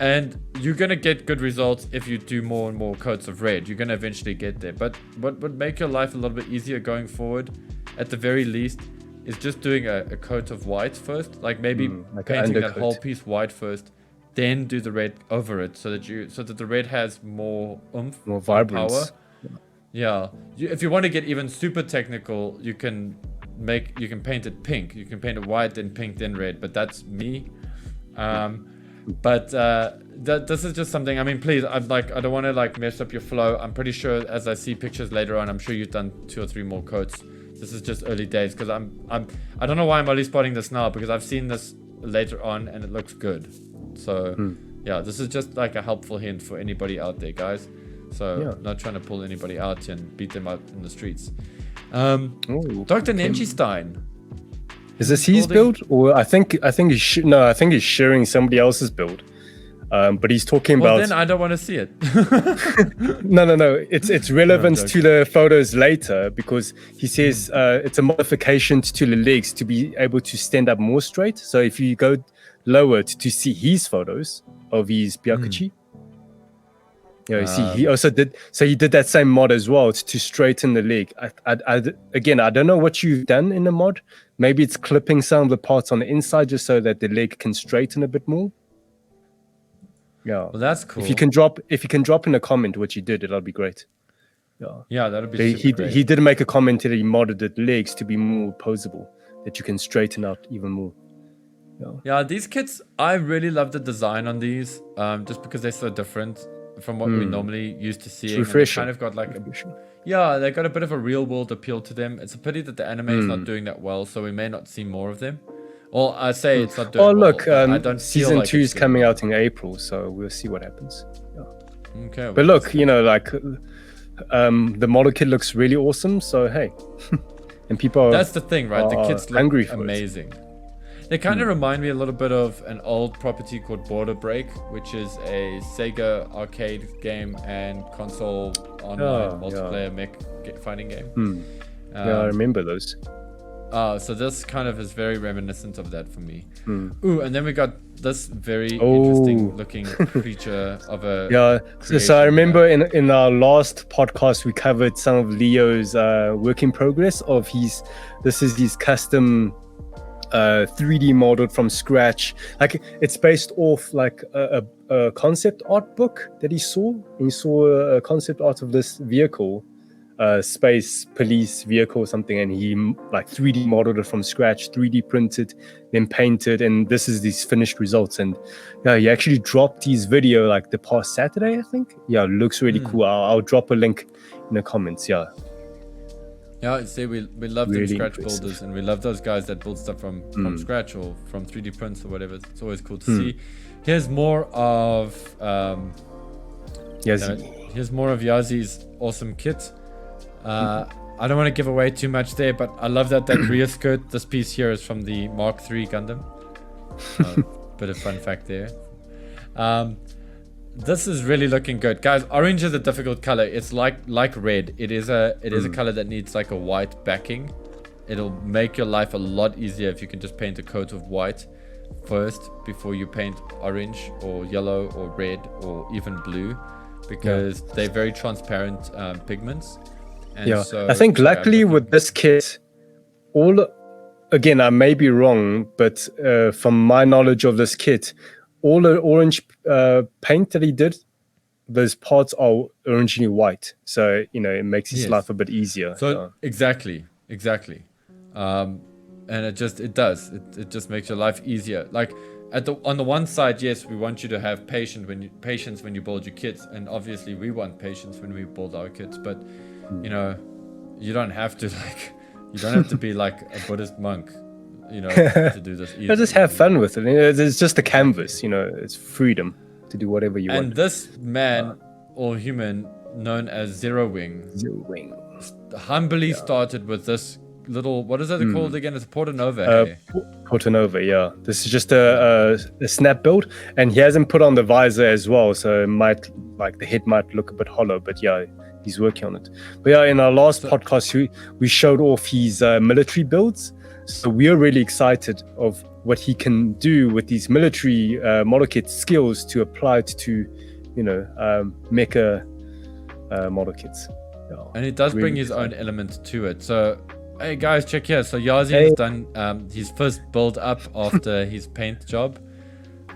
And you're going to get good results if you do more and more coats of red. You're going to eventually get there. But what would make your life a little bit easier going forward, at the very least, is just doing a coat of white first. Like maybe painting that whole piece white first, then do the red over it so that the red has more oomph, more vibrance. Power. Yeah. If you want to get even super technical, you can paint it pink. You can paint it white, then pink, then red. But that's me. But this is just something. I mean, please, I don't want to like mess up your flow. I'm pretty sure as I see pictures later on, I'm sure you've done 2 or 3 more coats. This is just early days because I don't know why I'm only spotting this now because I've seen this later on and it looks good. So yeah, this is just like a helpful hint for anybody out there, guys. So not trying to pull anybody out and beat them out in the streets. Dr. Nenji-Stein. Is this his build, or I think he's sharing somebody else's build, but he's talking about. Then I don't want to see it. No. It's relevant to the photos later because he says it's a modification to the legs to be able to stand up more straight. So if you go lower to see his photos of his Byakuchi. Yeah, you see, he also did. So he did that same mod as well to straighten the leg. Again, I don't know what you've done in the mod. Maybe it's clipping some of the parts on the inside just so that the leg can straighten a bit more. Yeah, well, that's cool. If you can drop in a comment what you did, it'll be great. Yeah, that'll be. Great. He did make a comment that he modded the legs to be more posable, that you can straighten out even more. Yeah, these kits, I really love the design on these, just because they're so different from what we normally used to seeing. It's refreshing. They kind of got like they got a bit of a real world appeal to them. It's a pity that the anime is not doing that well, so we may not see more of them. Or I say it's not doing well. Look, I don't season like 2 is coming out in April, so we'll see what happens. Okay. But look, like the model kit looks really awesome, so hey. And people that's the thing, right? The kits look amazing. They kind of remind me a little bit of an old property called Border Break, which is a Sega arcade game and console online multiplayer mech fighting game. I remember those. So this kind of is very reminiscent of that for me. Ooh, and then we got this very interesting looking creature of a So I remember in our last podcast we covered some of Leo's work in progress of his custom 3D modeled from scratch. Like it's based off like a concept art book that he saw. He saw a concept art of this vehicle, space police vehicle or something, and he like 3D modeled it from scratch, 3D printed, then painted, and this is these finished results. And yeah, he actually dropped his video like the past Saturday, I think. Yeah, it looks really cool. I'll drop a link in the comments. Yeah. Yeah, see, we love Really them scratch impressive. builders, and we love those guys that build stuff from scratch or from 3D prints or whatever. It's always cool to see. Here's more of here's more of Yazi's awesome kit. I don't want to give away too much there, but I love that rear skirt. This piece here is from the Mark III Gundam. Bit of fun fact there. This is really looking good, guys. Orange is a difficult color. It's like red. It is a color that needs like a white backing. It'll make your life a lot easier if you can just paint a coat of white first before you paint orange or yellow or red or even blue, because they're very transparent pigments. And so, I think luckily with this kit, again, I may be wrong, but from my knowledge of this kit, all the orange paint that he did, those parts are orangey white. So, it makes his life a bit easier. So exactly. And it just makes your life easier. Like on the one side, yes, we want you to have patience when you build your kits. And obviously we want patience when we build our kits, but you don't have to be like a Buddhist monk, to do this either. Just have fun with it. It's just a canvas, it's freedom to do whatever you want. And this man or human known as Zero Wing humbly started with this little, what is it called again? It's a Portanova. Portanova, yeah. This is just a snap build, and he hasn't put on the visor as well, so the head might look a bit hollow, but yeah, he's working on it. But yeah, in our last podcast, we showed off his military builds. So we are really excited of what he can do with these military model kit skills to apply to mecha model kits. Yeah, and it does bring his own element to it. So, hey guys, check here. So Yazi has done his first build up after his paint job.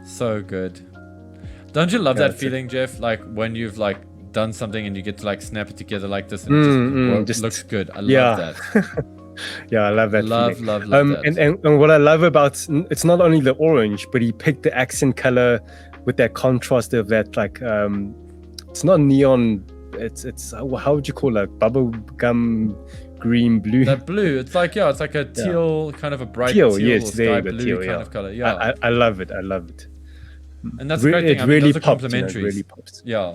So good. Don't you love that feeling, Jeff? Like when you've done something and you get to snap it together like this, and it just looks good. I love that. Yeah, I love that. Love that. And what I love about it's not only the orange, but he picked the accent color with that contrast of that it's not neon. It's how would you call it? Bubble gum green blue. That blue. It's like a teal, kind of a bright teal, teal, yes, or sky blue kind of color. Yeah, I love it. And that's the great thing. It really pops. Complementaries. It really pops. Yeah.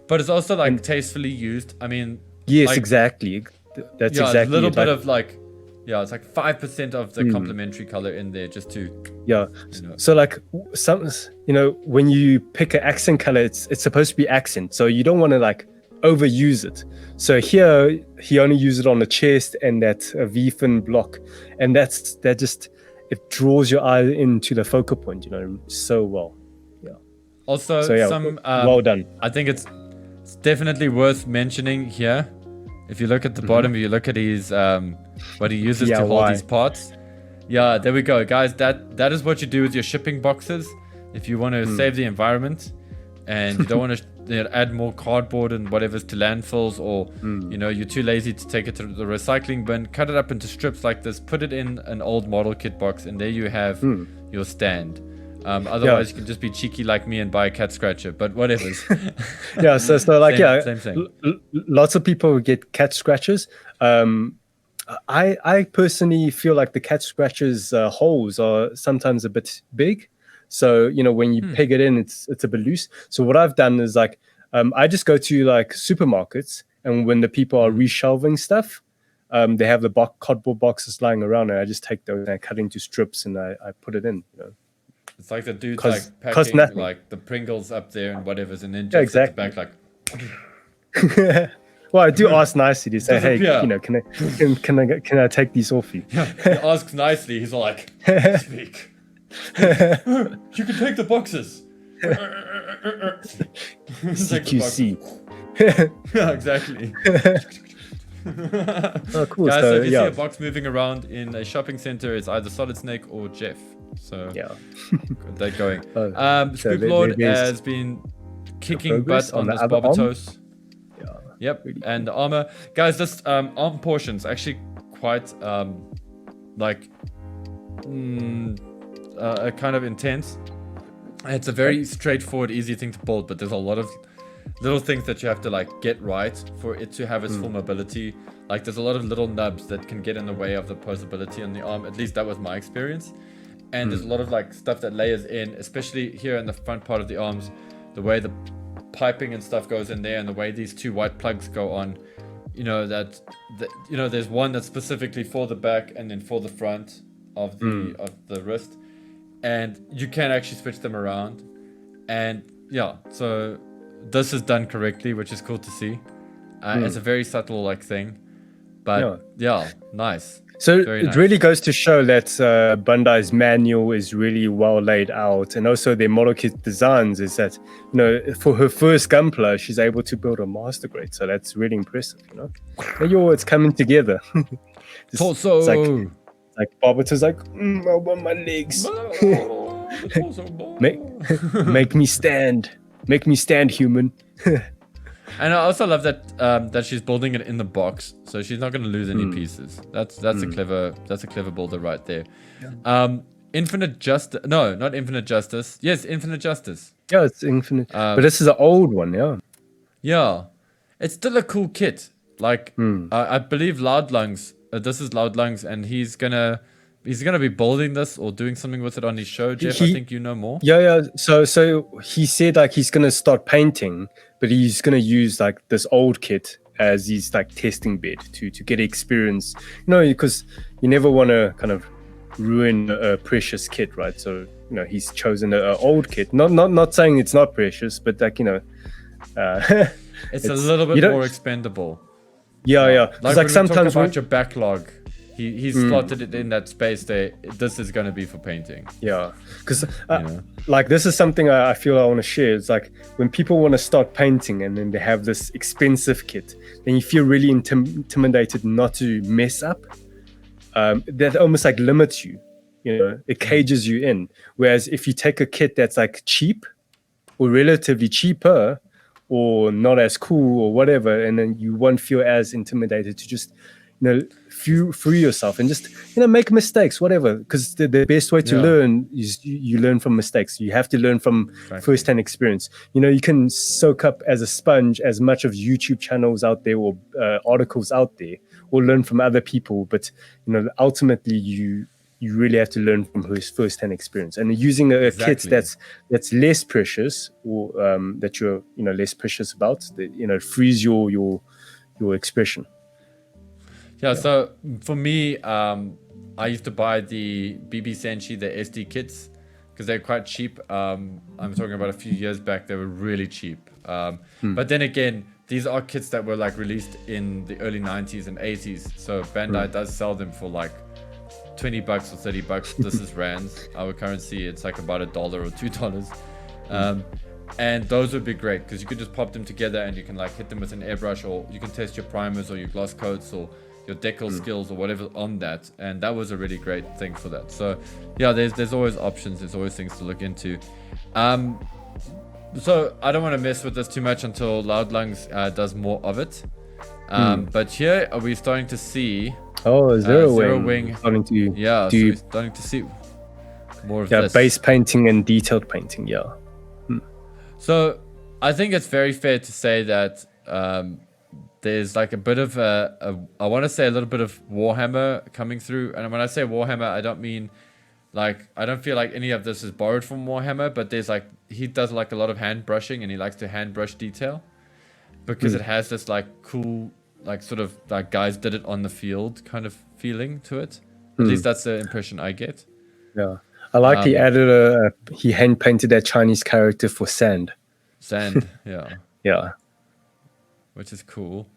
But it's also tastefully used. I mean. Yes, exactly. That's exactly a little bit of it's like 5% of the complementary color in there just to So when you pick an accent color, it's supposed to be accent, so you don't want to overuse it. So here he only used it on the chest and that V-fin block, and that just it draws your eye into the focal point so well. Also, well done. I think it's definitely worth mentioning here. If you look at the bottom, you look at his what he uses to hold these parts. Yeah, there we go, guys. That is what you do with your shipping boxes. If you want to save the environment and you don't want to add more cardboard and whatever's to landfills, or you're too lazy to take it to the recycling bin, cut it up into strips like this, put it in an old model kit box, and there you have your stand. Otherwise, you can just be cheeky like me and buy a cat scratcher, but whatever. Yeah, so same thing. Lots of people get cat scratchers. I personally feel like the cat scratchers holes are sometimes a bit big. So, when you peg it in, it's a bit loose. So what I've done is I just go to supermarkets, and when the people are reshelving stuff, they have the cardboard boxes lying around, and I just take those and I cut into strips and I put it in, It's like the dude's packing the Pringles up there and whatever's, and then just at the back Well, I do ask nicely to say, hey, can I take these off you? Yeah, he asks nicely. He's all like, speak. You can take the boxes. CQC. Yeah, exactly. Oh, cool. Guys, So, so if you see yeah. a box moving around in a shopping center, it's either Solid Snake or Jeff. So Yeah. they're going. So Scoop there- Lord there's has been kicking progress butt on the this other arm. Barbatos. Yeah. Yep, Really and the armor. Guys, this arm portion's actually quite like kind of intense. It's a very straightforward, easy thing to build, but there's a lot of little things that you have to like get right for it to have its full mobility. Like there's a lot of little nubs that can get in the way of the posability on the arm. At least that was my experience. And there's a lot of like stuff that layers in, especially here in the front part of the arms, the way the piping and stuff goes in there, and the way these two white plugs go on. You know that you know there's one that's specifically for the back and then for the front of the wrist, and you can actually switch them around. And yeah, so this is done correctly, which is cool to see. It's a very subtle like thing, but yeah nice. So Very it nice. really goes to show that Bandai's manual is really well laid out, and also their model kit designs is that, you know, for her first Gunpla, she's able to build a master grade. So that's really impressive, you know. And it's coming together. Torso. It's like Barbatos like, I want my legs. Make me stand. Make me stand, human. And I also love that that she's building it in the box, so she's not going to lose any pieces. That's a clever builder right there. Yeah. Infinite Justice, no, not Infinite Justice. Yes, Infinite Justice. Yeah, it's Infinite, but this is an old one. Yeah, it's still a cool kit. Like I believe Loud Lungs. This is Loud Lungs, and he's gonna be building this or doing something with it on his show. Jeff, I think you know more. Yeah. So he said like he's gonna start painting, but he's gonna use like this old kit as his like testing bed to get experience. You know, because you never want to kind of ruin a precious kit, right? So you know he's chosen an old kit. Not saying it's not precious, but like you know, it's a little bit more expendable. Yeah. Like sometimes talk about your backlog. He's slotted it in that space there. This is going to be for painting. Yeah, because like this is something I feel I want to share. It's like when people want to start painting and then they have this expensive kit, then you feel really intimidated not to mess up. That almost like limits you. You know, it cages you in. Whereas if you take a kit that's like cheap or relatively cheaper or not as cool or whatever, and then you won't feel as intimidated to just, you know, free yourself and just, you know, make mistakes, whatever. Because the best way to learn is you learn from mistakes. You have to learn from first-hand experience. You know, you can soak up as a sponge as much of YouTube channels out there or articles out there, or learn from other people. But you know, ultimately, you really have to learn from first-hand experience. And using a kit that's less precious, or that you're, you know, less precious about, you know, frees your expression. Yeah, so for me, I used to buy the BB Senshi, the SD kits, because they're quite cheap. I'm talking about a few years back, they were really cheap. But then again, these are kits that were like released in the early 90s and 80s. So Bandai does sell them for like $20 or $30. This is rands. Our currency, it's like about $1 or $2. And those would be great because you could just pop them together and you can like hit them with an airbrush, or you can test your primers or your gloss coats or your decal skills or whatever on that. And that was a really great thing for that. So yeah, there's always options. There's always things to look into. So I don't want to mess with this too much until Loud Lungs does more of it. But here are we starting to see Zero Wing starting to so we're starting to see more of this. Base painting and detailed painting. So I think it's very fair to say that there's like a bit of I want to say a little bit of Warhammer coming through. And when I say Warhammer, I don't mean like, I don't feel like any of this is borrowed from Warhammer, but there's like, he does like a lot of hand brushing, and he likes to hand brush detail because it has this like cool, like sort of like guys did it on the field kind of feeling to it. At least that's the impression I get. Yeah. I like he added he hand painted that Chinese character for sand. Yeah. Which is cool.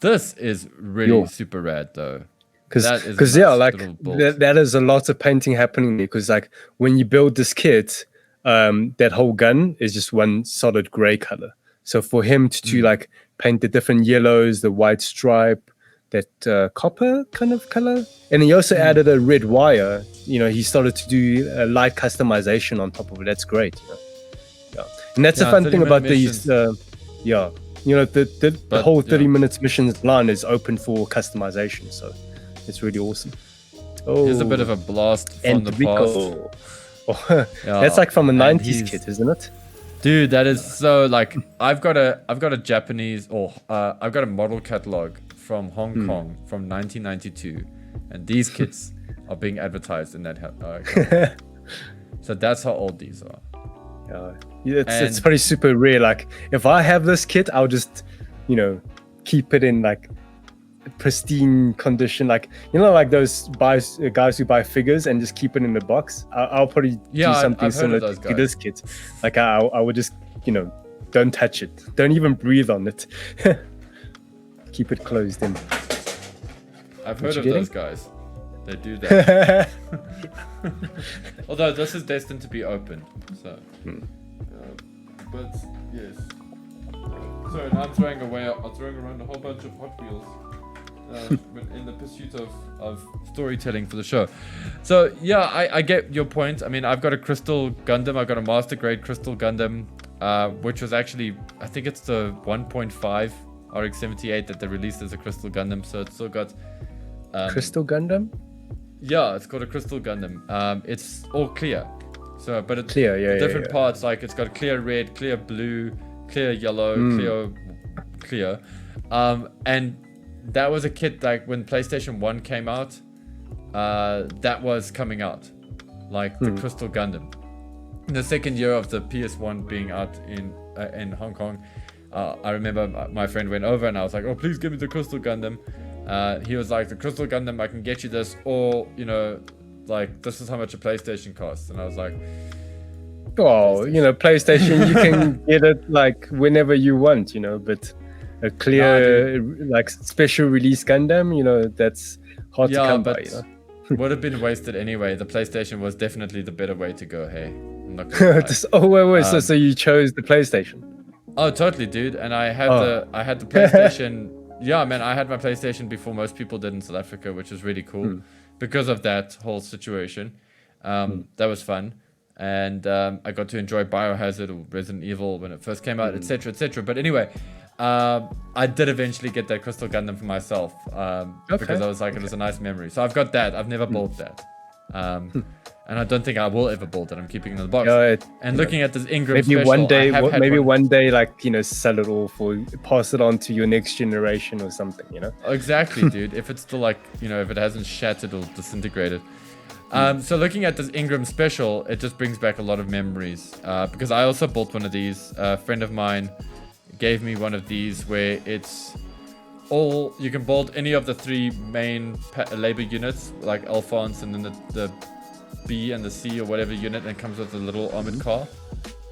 This is really super rad though. Because that is a lot of painting happening there. Because like when you build this kit, that whole gun is just one solid gray color. So for him to like paint the different yellows, the white stripe, that copper kind of color. And he also added a red wire. He started to do light customization on top of it. That's great. Yeah. And that's the fun thing about these. The whole 30 minutes missions line is open for customization. So it's really awesome. Here's a bit of a blast from the past. That's like from a 90s kit, isn't it? Dude, that is so like I've got a Japanese I've got a model catalog from Hong Kong from 1992, and these kits are being advertised in that catalog. So that's how old these are. It's pretty super rare. Like if I have this kit, I'll just keep it in like pristine condition, like like those guys who buy figures and just keep it in the box. I'll probably do something similar to this kit. Like I would just don't touch it, don't even breathe on it. Keep it closed in. I've heard of those guys. They do that. Although this is destined to be open, so but yes. Sorry, now I'm throwing around a whole bunch of Hot Wheels in the pursuit of storytelling for the show. So yeah, I get your point. I mean, I've got a Crystal Gundam. I've got a Master Grade Crystal Gundam, which was actually, I think it's the 1.5 RX-78 that they released as a Crystal Gundam. So it's still got Crystal Gundam. Yeah, it's called a Crystal Gundam. It's all clear. So, but it's clear, different parts. Like it's got clear red, clear blue, clear yellow, clear. And that was a kit like when PlayStation 1 came out. That was coming out, like the Crystal Gundam. In the second year of the PS1 being out in Hong Kong, I remember my friend went over and I was like, "Oh, please give me the Crystal Gundam." He was like, "The Crystal Gundam, I can get you this, or like this is how much a PlayStation costs." And I was like, "Oh, PlayStation, you can get it like whenever you want, but a clear like special release Gundam, that's hard to come by." Would have been wasted anyway. The PlayStation was definitely the better way to go. Hey, I'm not gonna wait. So you chose the PlayStation? Oh, totally, dude. And I had the PlayStation. Yeah, man, I had my PlayStation before most people did in South Africa, which was really cool because of that whole situation. That was fun. And I got to enjoy Biohazard or Resident Evil when it first came out, etc., etc. But anyway, I did eventually get that Crystal Gundam for myself because I was like, it was a nice memory. So I've got that. I've never bought that. And I don't think I will ever build it. I'm keeping it in the box. And looking at this Ingram maybe special, one day, like sell it all pass it on to your next generation or something. Exactly, dude. If it's still like if it hasn't shattered or disintegrated. So looking at this Ingram special, it just brings back a lot of memories because I also bought one of these. A friend of mine gave me one of these where it's all you can build any of the three main labor units like Alphonse and then the B and the C or whatever unit, and it comes with a little armored car.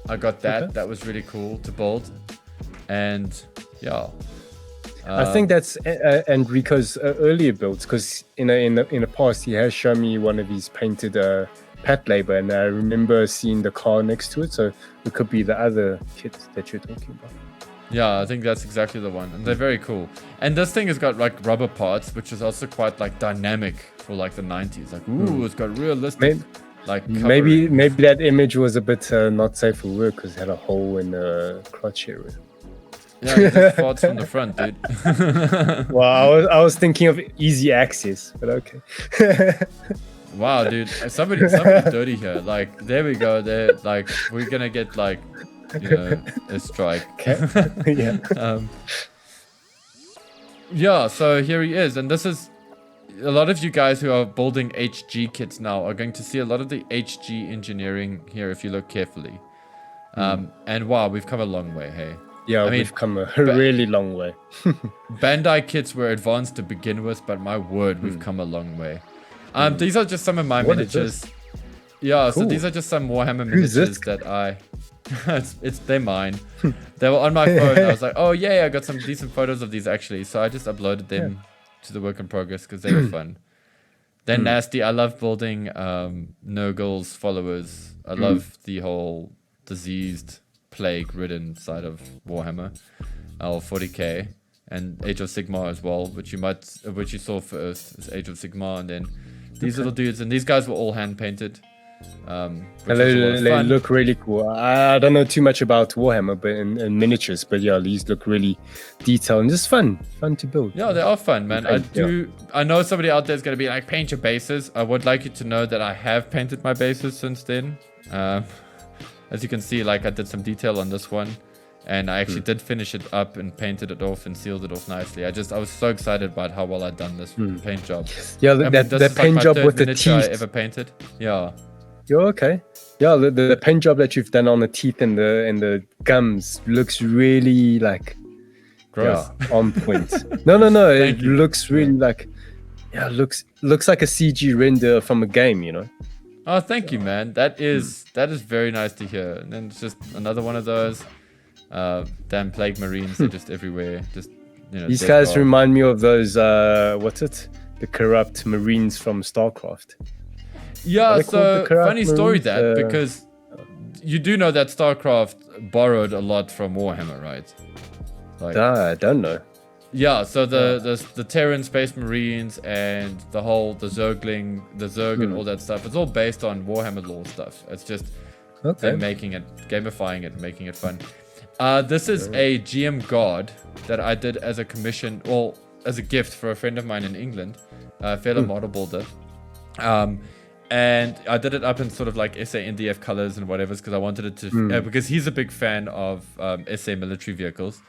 I got that. That was really cool to build. And yeah, I think that's Enrico's earlier builds, because in the past he has shown me one of his painted Pat labor, and I remember seeing the car next to it. So it could be the other kit that you're talking about. Yeah, I think that's exactly the one, and they're very cool. And this thing has got like rubber parts, which is also quite like dynamic for like the 90s. Like, ooh, it's got realistic. Maybe that image was a bit not safe for work because it had a hole in the crotch area. Yeah, it just farts from the front, dude. Well, I was thinking of easy access, but okay. Wow, dude, somebody dirty here. Like, there we go. There, like, we're gonna get like, a strike. Yeah. Yeah. So here he is, and this is a lot of you guys who are building HG kits now are going to see a lot of the HG engineering here if you look carefully. And wow, we've come a long way. Hey. Yeah, we've come a really long way. Bandai kits were advanced to begin with, but my word, we've come a long way. These are just some of my miniatures. Yeah, cool. So these are just some Warhammer miniatures that I... they're mine. They were on my phone. I was like, oh yeah, I got some decent photos of these actually. So I just uploaded them to the work in progress because they were fun. They're nasty. I love building Nurgle's followers. I love the whole diseased, plague-ridden side of Warhammer. or 40k, and Age of Sigmar as well, which you saw first is Age of Sigmar, and then these little dudes, and these guys were all hand painted. Which They, was a lot of they fun. look really cool. I don't know too much about Warhammer, but in miniatures, but yeah, these look really detailed and just fun to build. Yeah, they are fun, man. I know somebody out there is going to be like, paint your bases. I would like you to know that I have painted my bases since then. As you can see, like I did some detail on this one, and I actually did finish it up and painted it off and sealed it off nicely. I was so excited about how well I'd done this paint job. Yeah, that paint job with the teeth. I ever painted. Yeah. You're okay. Yeah, the paint job that you've done on the teeth and the gums looks really like gross. Yeah, on point. No. It looks really like looks like a CG render from a game, you know. Oh, thank you, man. That is very nice to hear. And then it's just another one of those damn plague marines. They're just everywhere. Just these guys remind me of those the corrupt marines from StarCraft. Yeah, so funny story because you do know that StarCraft borrowed a lot from Warhammer, right? Like, I don't know. Yeah, so the Terran Space Marines and the Zergling, the Zerg and all that stuff, it's all based on Warhammer lore stuff. It's just them making it, gamifying it, and making it fun. This is a GM guard that I did as a commission, well, as a gift for a friend of mine in England, a fellow model builder. And I did it up in sort of like SA NDF colors and whatever, because I wanted it to, because he's a big fan of SA military vehicles.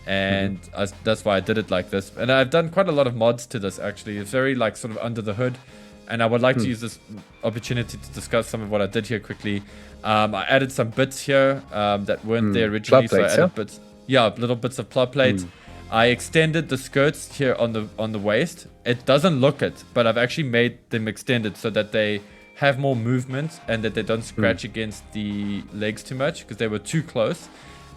And that's why I did it like this. And I've done quite a lot of mods to this, actually. It's very like sort of under the hood. And I would like to use this opportunity to discuss some of what I did here quickly. I added some bits here that weren't there originally. Plot plates, so I added bits, little bits of plot plate. I extended the skirts here on the waist. It doesn't look it, but I've actually made them extended so that they have more movement and that they don't scratch against the legs too much, because they were too close.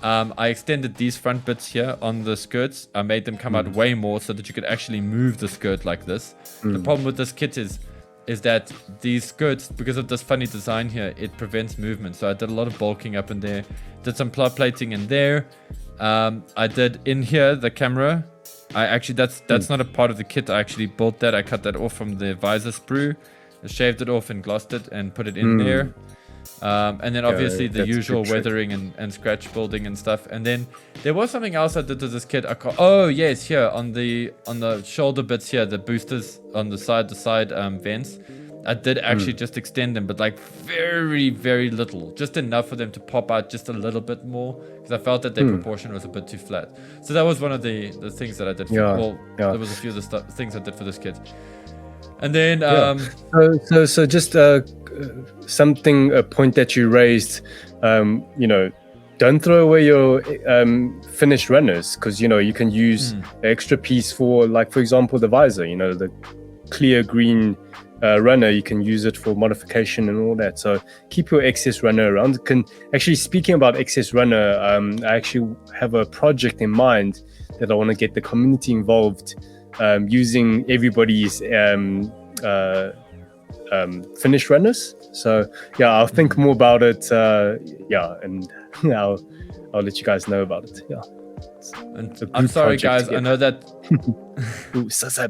I extended these front bits here on the skirts. I made them come out way more so that you could actually move the skirt like this. The problem with this kit is that these skirts, because of this funny design here, it prevents movement. So I did a lot of bulking up in there. Did some plot plating in there. I did in here the camera. I actually that's not a part of the kit. I actually built that. I cut that off from the visor sprue. I shaved it off and glossed it and put it in there. And then obviously the usual weathering and scratch building and stuff. And then there was something else I did to this kit. Here on the shoulder bits here, the boosters on the side vents. I did actually just extend them, but like very, very little, just enough for them to pop out just a little bit more, because I felt that their proportion was a bit too flat. So that was one of the things that I did. There was a few of the things I did for this kit. And then so just a point that you raised, don't throw away your finished runners, because you can use an extra piece for, like, for example, the visor, the clear green runner. You can use it for modification and all that. So keep your excess runner around. Actually, speaking about excess runner, I actually have a project in mind that I want to get the community involved, using everybody's finished runners. So I'll think more about it. And I'll let you guys know about it. And I'm sorry, guys. I know that,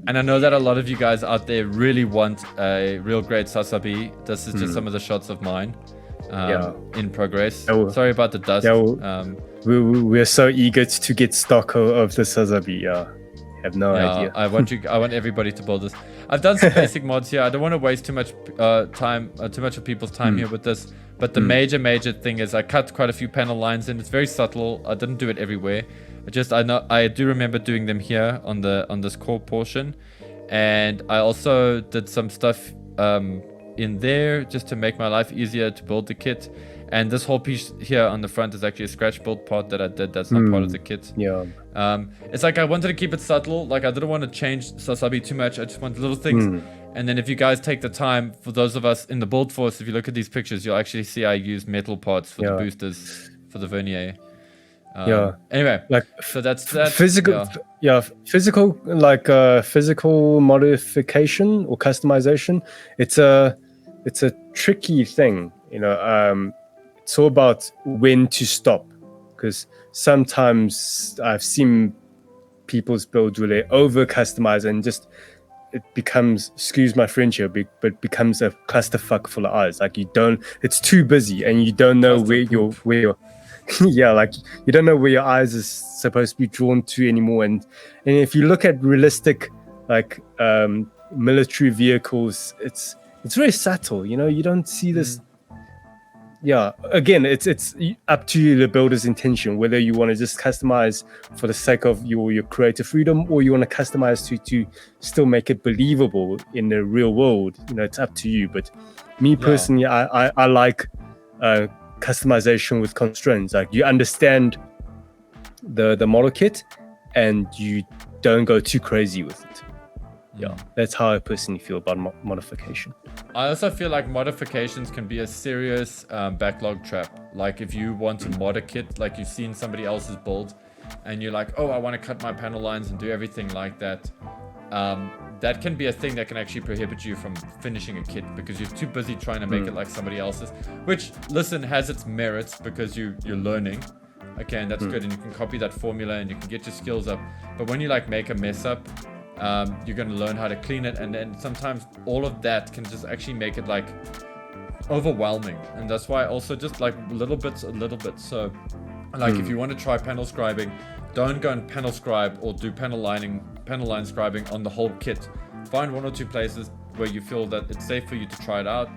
and I know that a lot of you guys out there really want a real great Sasabi. This is just some of the shots of mine in progress. Sorry about the dust. We're so eager to get stock of the Sasabi. I have no idea. I want everybody to build this. I've done some basic mods here. I don't want to waste too much of people's time here with this. But the major thing is I cut quite a few panel lines in. It's very subtle. I didn't do it everywhere. I do remember doing them here on this core portion, and I also did some stuff in there just to make my life easier to build the kit. And this whole piece here on the front is actually a scratch build part that I did. That's not part of the kit. It's like I wanted to keep it subtle. Like I didn't want to change Sasabi too much. I just wanted little things. And then if you guys take the time, for those of us in the BuildForce, if you look at these pictures, you'll actually see I used metal parts for the boosters for the vernier. Anyway, like, so that's that. Physical modification or customization. It's a tricky thing. It's all about when to stop. because sometimes I've seen people's builds where they over customize and just it becomes, excuse my French here, but becomes a clusterfuck full of eyes. Like it's too busy and you don't know where your yeah, like you don't know where your eyes is supposed to be drawn to anymore. And if you look at realistic like military vehicles, it's very subtle. You don't see this. Yeah, again, it's up to the builder's intention whether you want to just customize for the sake of your creative freedom, or you want to customize to still make it believable in the real world. It's up to you. But me personally, I like customization with constraints. Like you understand the model kit and you don't go too crazy with it. Yeah, that's how I personally feel about modification. I also feel like modifications can be a serious backlog trap. Like if you want to mod a kit, like you've seen somebody else's build and you're like, oh, I want to cut my panel lines and do everything like that. That can be a thing that can actually prohibit you from finishing a kit because you're too busy trying to make it like somebody else's, which, listen, has its merits because you're learning. Okay, and that's good, and you can copy that formula and you can get your skills up. But when you like make a mess up, you're going to learn how to clean it, and then sometimes all of that can just actually make it like overwhelming. And that's why also just like little bits. So like if you want to try panel scribing, don't go and panel scribe or do panel line scribing on the whole kit. Find one or two places where you feel that it's safe for you to try it out,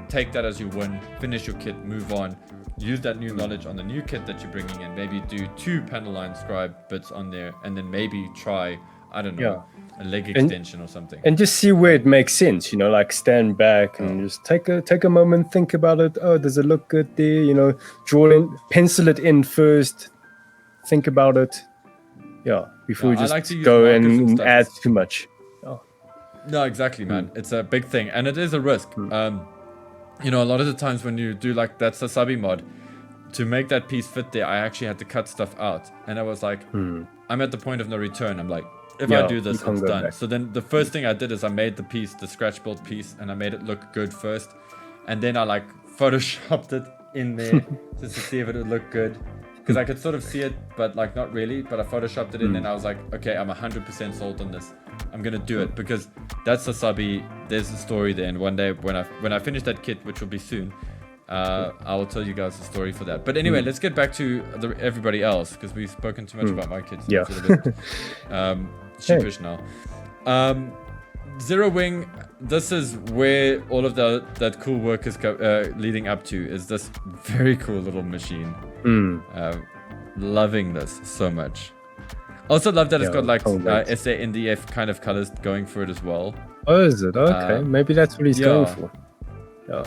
take that as you win, finish your kit, move on, use that new knowledge on the new kit that you're bringing in, maybe do 2 panel line scribe bits on there, and then maybe try, I don't know, a leg extension or something. And just see where it makes sense, like stand back and just take a moment, think about it. Oh, does it look good there? Draw in, pencil it in first, think about it. Yeah, before you just like go and add too much. No, exactly, man. It's a big thing, and it is a risk. A lot of the times when you do like that Sasabi mod, to make that piece fit there, I actually had to cut stuff out, and I was like, I'm at the point of no return. I'm like, if I do this, it's done. So then the first thing I did is I made the piece, the scratch built piece, and I made it look good first, and then I like photoshopped it in there just to see if it would look good. Because I could sort of see it, but like not really. But I photoshopped it in, and I was like, okay, I'm 100% sold on this. I'm gonna do it because that's Sasabi. There's a story there, and one day when I finish that kit, which will be soon, I will tell you guys the story for that. But anyway, let's get back to everybody else because we've spoken too much about my kits. Yeah. It's a bit, sheepish now. Zero Wing. This is where all of that cool work is leading up to. Is this very cool little machine? Loving this so much. Also love that it's got like SA NDF kind of colors going for it as well. Oh, is it? Okay, maybe that's what he's going for.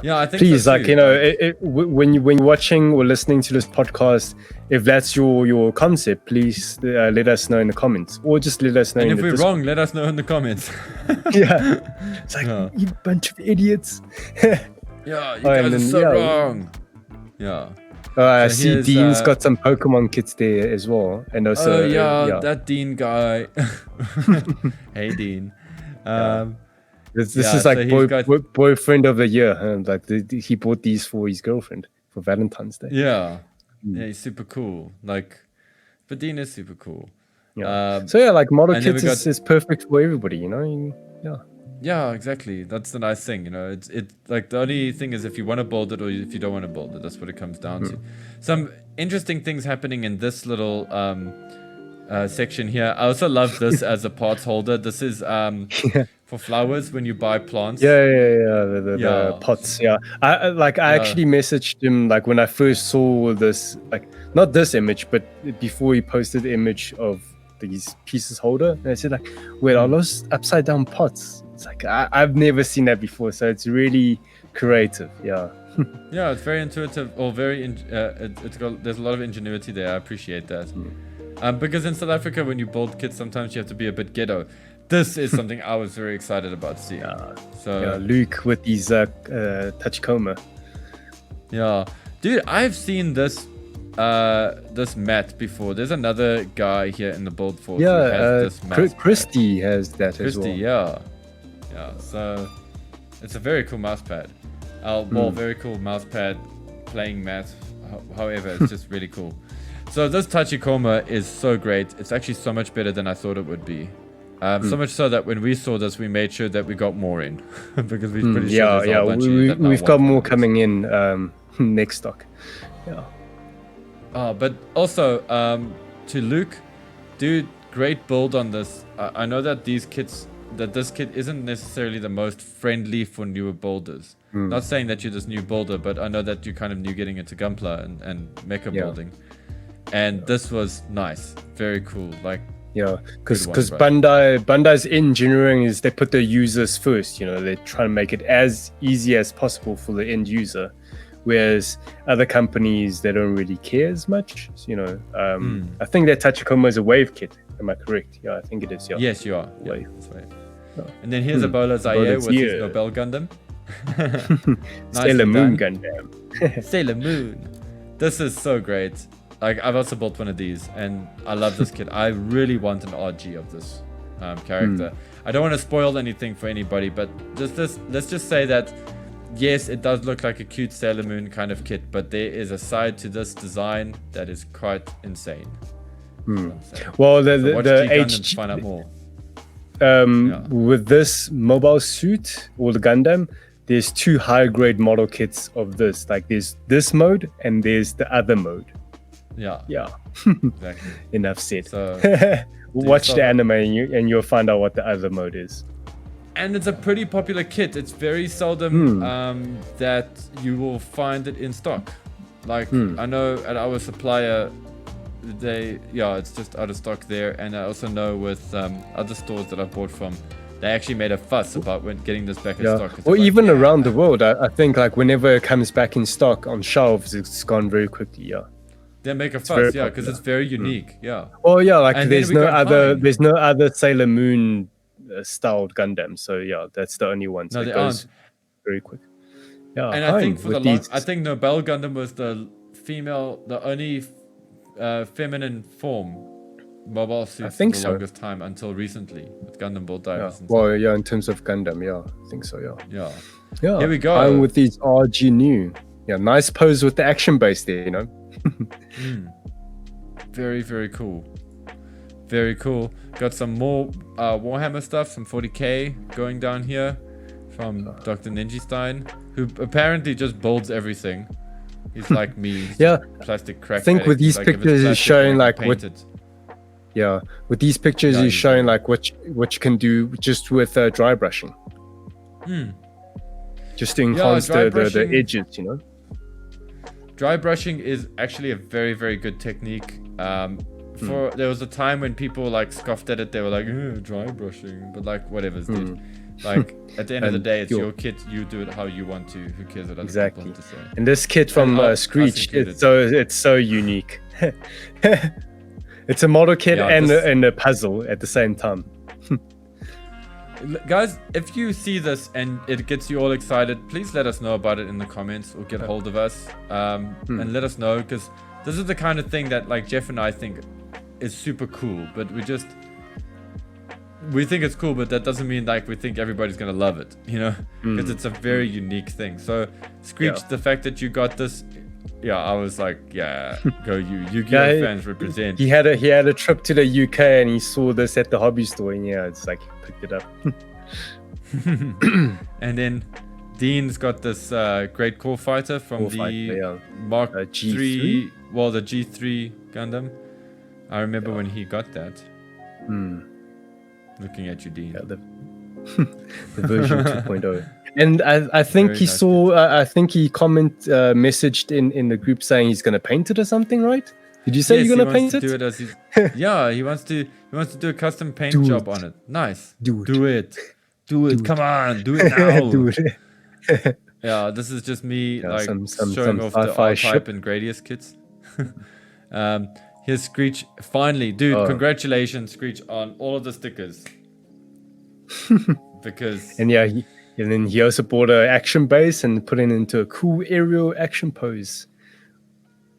Yeah, I think. Please, so like too. when you're watching or listening to this podcast, if that's your concept, please let us know in the comments, or just let us know. And if we're wrong, let us know in the comments. Yeah, it's like you bunch of idiots. Yeah, you guys are so wrong. Yeah. I see Dean's got some Pokemon kits there as well, and also that Dean guy. Hey Dean. This is like boyfriend of the year. Like he bought these for his girlfriend for Valentine's Day. Yeah, he's super cool. Like, but Dean is super cool. Yeah. Like model kits is perfect for everybody. Yeah, exactly. That's the nice thing, It's like the only thing is if you want to build it or if you don't want to build it. That's what it comes down to. Some interesting things happening in this little section here. I also love this as a parts holder. This is for flowers when you buy plants. The pots. Yeah, I actually messaged him like when I first saw this, like not this image, but before he posted the image of these pieces holder, and I said like, wait, are those upside down pots? It's like I've never seen that before, so it's really creative. Yeah. Yeah, it's very intuitive, or very there's a lot of ingenuity there. I appreciate that. Because in South Africa, when you build kits, sometimes you have to be a bit ghetto. This is something I was very excited about seeing. Luke with his Tachikoma. Yeah, dude, I've seen this mat before. There's another guy here in the BuildForce who has this mat. Christy has that as well. Yeah. So it's a very cool mouse pad. Very cool mouse pad playing mat. however, it's just really cool. So this Tachikoma is so great. It's actually so much better than I thought it would be. So much so that when we saw this, we made sure that we got more in because we're pretty sure there's a bunch we've got more coming in next stock. Yeah. But also to Luke, dude, great build on this. I know that this kit isn't necessarily the most friendly for newer builders. Not saying that you're this new builder, but I know that you're kind of new getting into Gunpla and mecha building. And this was nice, very cool. Like, yeah, because Bandai's engineering is they put the users first. You know, they try to make it as easy as possible for the end user, whereas other companies they don't really care as much. You know, I think that Tachikoma is a wave kit. Am I correct? Yeah, I think it is. Yeah. Yes, you are. Wave. Yeah, that's right. And then here's Ebola Zaire with his Nobel Gundam. Sailor Moon Gundam. Sailor Moon. This is so great. Like, I've also built one of these, and I love this kit. I really want an RG of this character. I don't want to spoil anything for anybody, but let's just say that, yes, it does look like a cute Sailor Moon kind of kit, but there is a side to this design that is quite insane. Well, the HG... to find out more. With this mobile suit, or the Gundam, there's two high-grade model kits of this. Like, there's this mode, and there's the other mode. Yeah. Exactly. Enough said. So watch the anime and you'll find out what the other mode is. And it's a pretty popular kit. It's very seldom that you will find it in stock. Like, I know at our supplier, it's just out of stock there. And I also know with other stores that I've bought from, they actually made a fuss about getting this back in stock. Or even around the world, I think like whenever it comes back in stock on shelves, it's gone very quickly. They make a fuss, because it's very unique. Well, like and there's no other Sailor Moon styled Gundam, so that's the only one. So it goes very quick. Yeah, and I think I think Nobel Gundam was the only feminine form mobile suit for the longest time until recently with Gundam Build Divers. In terms of Gundam, I think so. Yeah. Here we go. I'm with these RG new. Yeah, nice pose with the action base there, you know. Very, very cool. Very cool. Got some more Warhammer stuff, some 40k going down here from Dr. Ninjestein, who apparently just builds everything. He's like me. Plastic crack. I think with these pictures he's showing like painted. With these pictures he's showing like what you can do just with dry brushing. Just to enhance the edges, you know. Dry brushing is actually a very, very good technique. There was a time when people like scoffed at it. They were like, dry brushing, but like whatever's dude. Like at the end of the day, it's your kit. You do it how you want to. Who cares what other people have to say? And this kit from Screech, it's so unique. It's a model kit and a puzzle at the same time. Guys, if you see this and it gets you all excited, please let us know about it in the comments or get hold of us and let us know, because this is the kind of thing that like Jeff and I think is super cool, but we think it's cool, but that doesn't mean like we think everybody's gonna love it, you know, because it's a very unique thing. So Screech, the fact that you got this, I was like, go you Yu-Gi-Oh fans represent. He had a trip to the UK and he saw this at the hobby store, and it's like he picked it up. And then Dean's got this great core fighter from Mark G3, the G3 Gundam. I remember when he got that. Looking at you, Dean. The version 2.0. And I think he saw. I think he messaged in the group saying he's gonna paint it or something, right? Did you say you're gonna paint it? Do it as he wants to do a custom paint job on it. Nice. Do it. Come on, do it now. Do it. This is just me showing off the R-Type and Gradius kits. Here's Screech. Finally, dude, congratulations, Screech, on all of the stickers. Because and then he also bought an action base and put it into a cool aerial action pose.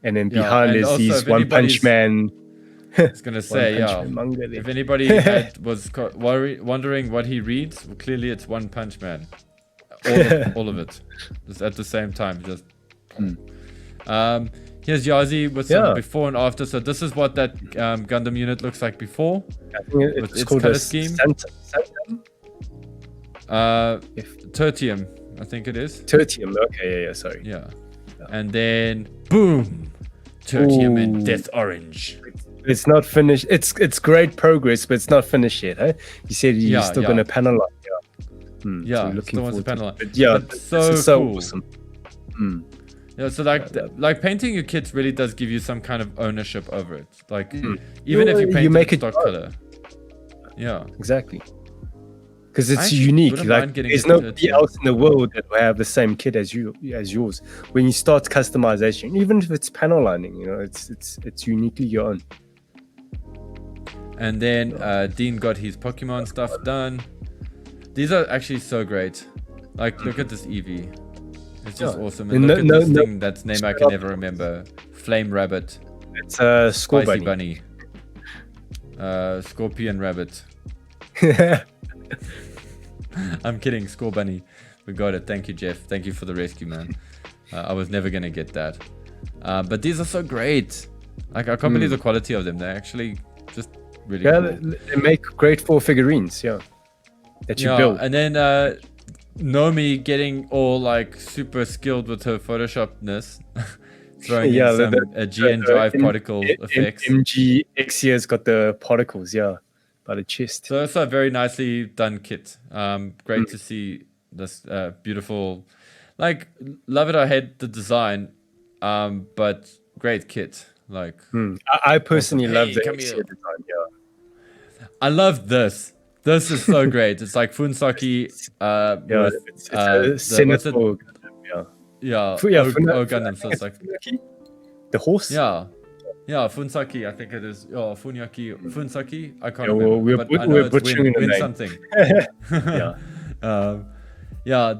And then behind is these One Punch Man. I was gonna say, if anybody was wondering what he reads, well, clearly it's One Punch Man. All of it, just at the same time. Just Here's Yazi with some before and after. So this is what that Gundam unit looks like before. I think with it's its called color a scheme. Santum? Tertium, I think it is. Tertium. Okay, yeah, sorry. Yeah. And then boom, Tertium and Death Orange. It's not finished. It's great progress, but it's not finished yet. Huh? You said you're still gonna panelize. Yeah, so looking still wants to forward panelize. to it. Yeah, But this so is so cool. awesome. Yeah, so like painting your kits really does give you some kind of ownership over it. Like even if you paint make it stock color. Yeah, exactly. Because it's actually unique. wouldn't Like mind getting there's into nobody it, else in the world that will have the same kit as yours. When you start customization, even if it's panel lining, you know, it's uniquely your own. And then Dean got his Pokemon stuff done. These are actually so great. Like look at this Eevee. It's just awesome. And look at this thing that's name I can never remember. Flame Rabbit. It's a Spicy Bunny. Scorpion Rabbit. I'm kidding, Score Bunny. We got it. Thank you, Jeff. Thank you for the rescue, man. I was never gonna get that. But these are so great. Like I can't believe the quality of them. They're actually just really cool. They make great for figurines. Yeah, that you build. And then Nomi getting all like super skilled with her Photoshopness. Throwing in some GN drive particle effects. MGEX here's got the particles, by the chest. So that's a very nicely done kit. Great to see this beautiful, like, love it. I hate the design, but great kit. Like, I personally love the design. I love this. This is so great. It's like Funsaki. It's a Senator. Gundam. So it's like the horse. Yeah, Funsaki. I think it is. Oh, Funsaki. I can't remember. We're butchering the name. Something.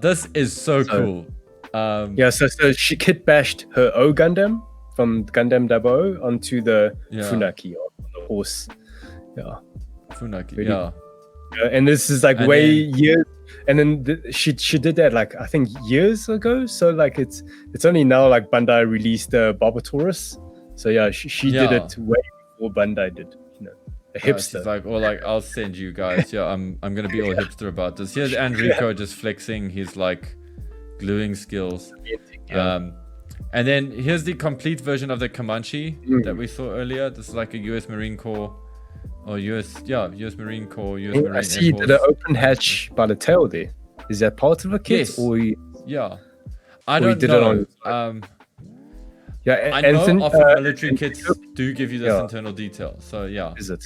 This is so cool. So she kit bashed her O Gundam from Gundam 00 onto the Funaki on the horse. Funaki. Really. And this is like years. And then she did that like I think years ago. So like it's only now like Bandai released the Barbatorus. So she did it way before Bandai did. You know, a hipster. She's like, I'll send you guys. I'm gonna be all hipster about this. Here's Enrico just flexing his like gluing skills. And then here's the complete version of the Comanche that we saw earlier. This is like a US Marine Corps. Or US Marine Corps, US Marine I see the open hatch by the tail there. Is that part of a kit? Yes. Or I don't know. I know often military kits do give you this internal detail. So Is it?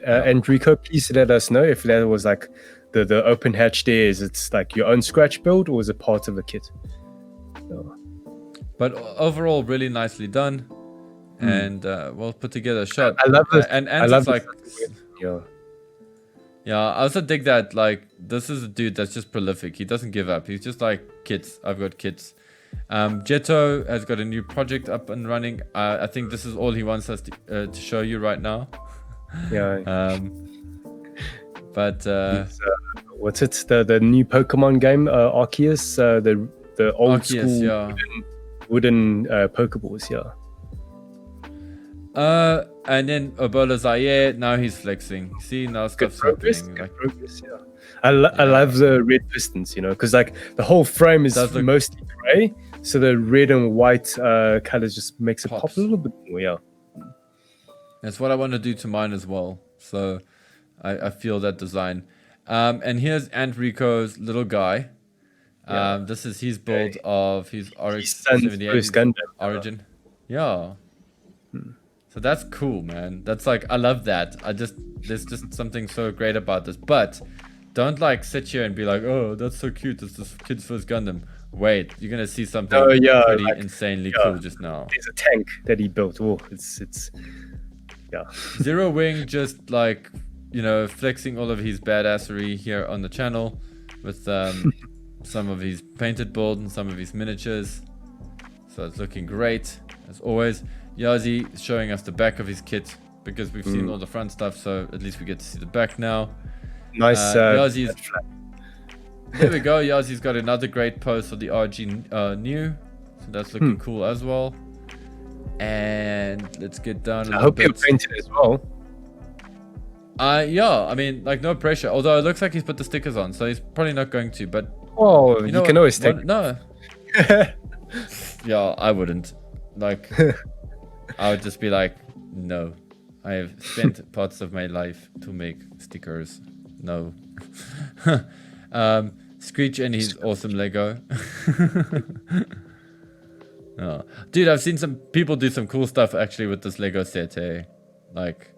Enrico, please let us know if that was like the open hatch there. Is it's like your own scratch build or is it part of a kit? But overall, really nicely done. And well put together shot. I love this. And I love like, I also dig that. Like, this is a dude that's just prolific. He doesn't give up. He's just like kits. I've got kits. Jetto has got a new project up and running. I think this is all he wants us to show you right now. But what's it? The new Pokemon game, Arceus. The old Arceus, school wooden Pokeballs. And then Ebola Zaire, now he's flexing. See, now stuff's happening. Like, progress, I love the red pistons, because like the whole frame is mostly gray, so the red and white colors just makes it pop a little bit more. That's what I want to do to mine as well. So I feel that design. And here's Enrico's little guy. This is his build of his RX-78 Origin. So that's cool, man. That's like, I love that. There's just something so great about this. But don't like sit here and be like, oh, that's so cute. It's this kid's first Gundam. Wait, you're gonna see something pretty insanely cool just now. There's a tank that he built. Oh, it's Zero Wing just like, flexing all of his badassery here on the channel with some of his painted build and some of his miniatures. So it's looking great as always. Yazi showing us the back of his kit because we've seen all the front stuff, so at least we get to see the back now. Nice. Yazi's, there we go. Yazi's got another great pose for the RG new, so that's looking cool as well. And let's get down a I little hope bit. you're painted as well. Yeah, I mean, like, no pressure. Although it looks like he's put the stickers on, so he's probably not going to. But Oh, you know can always take. no. Yeah, I wouldn't. Like, I would just be like, no. I have spent parts of my life to make stickers. No. Screech and his awesome Lego. Oh. Dude, I've seen some people do some cool stuff actually with this Lego set, hey? Like,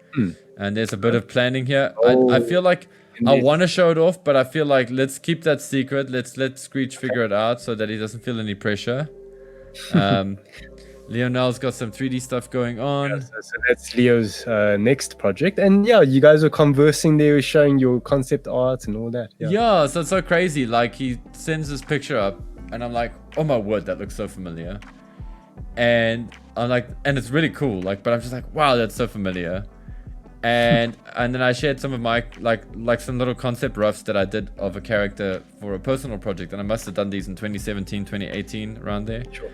and there's a bit of planning here. I feel like I want to show it off, but I feel like let's keep that secret. Let's let Screech figure it out so that he doesn't feel any pressure. Leonel's got some 3D stuff going on. Yeah, so that's Leo's next project. And yeah, you guys were conversing there, showing your concept art and all that. Yeah, so it's so crazy. Like, he sends this picture up, and I'm like, oh my word, that looks so familiar. And I'm like, and it's really cool. Like, but I'm just like, wow, that's so familiar. And then I shared some of my like some little concept roughs that I did of a character for a personal project, and I must have done these in 2017, 2018, around there. Sure.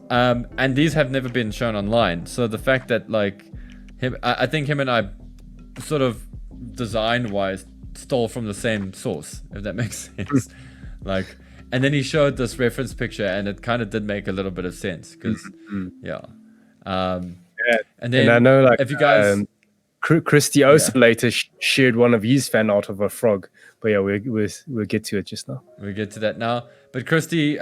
And these have never been shown online. So the fact that like I think him and I sort of design-wise stole from the same source, if that makes sense. Like, and then he showed this reference picture, and it kind of did make a little bit of sense because, yeah. And then I know, like, if you guys, Christy also later shared one of his fan art of a frog, but yeah, we'll get to it just now. We'll get to that now. But Christy,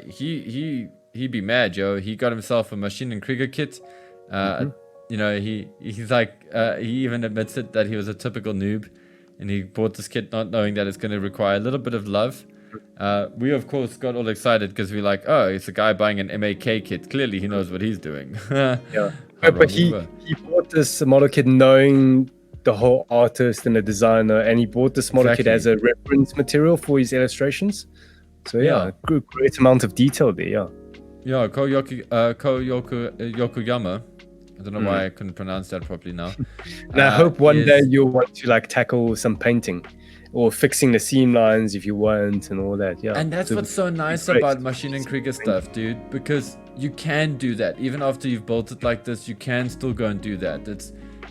he'd be mad, yo. He got himself a Machine and Krieger kit. You know, he's like, he even admits it that he was a typical noob, and he bought this kit not knowing that it's going to require a little bit of love. We of course got all excited because we're like, oh, it's a guy buying an MAK kit. Clearly he knows what he's doing. Yeah, but he bought this model kit knowing the whole artist and the designer, and he bought this model kit as a reference material for his illustrations. So yeah, great amount of detail there. Yeah, Yokuyama. I don't know why I couldn't pronounce that properly now. And I hope one day you'll want to like tackle some painting or fixing the seam lines if you want and all that. Yeah. And that's what's so nice about Machine and Krieger stuff, dude, because you can do that. Even after you've built it like this, you can still go and do that.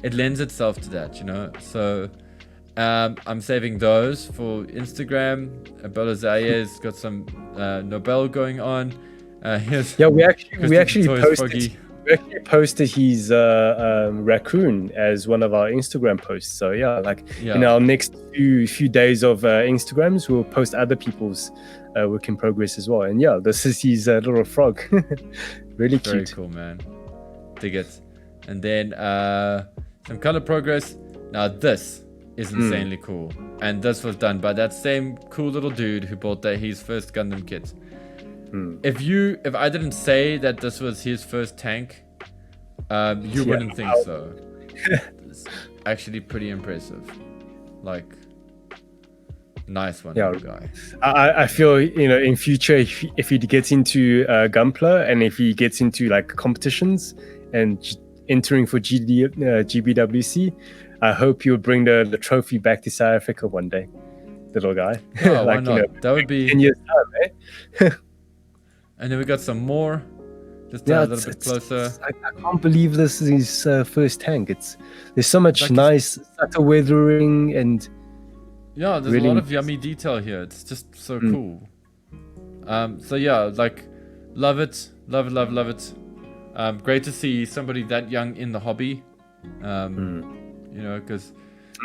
It lends itself to that, you know. So I'm saving those for Instagram. Belazaye's got some Nobel going on. We actually posted his raccoon as one of our Instagram posts. So yeah, like in our next few days of Instagrams, we'll post other people's work in progress as well. And yeah, this is his little frog. Really cute. Very cool, man. Dig it. And then some color progress. Now this is insanely cool, and this was done by that same cool little dude who bought his first Gundam kit. If I didn't say that this was his first tank, you wouldn't think so. It's actually pretty impressive. Like, nice one, guy. I feel, you know, in future, if he gets into Gunpla and if he gets into like competitions and entering for GBWC, I hope you'll bring the trophy back to South Africa one day, little guy. Oh, like, why not? You know, that would be 10 years time, eh? And then we got some more. Just a little bit closer. I can't believe this is his first tank. There's so much nice subtle weathering and there's really a lot of yummy detail here. It's just so cool. So yeah, like, love it. Great to see somebody that young in the hobby. You know, because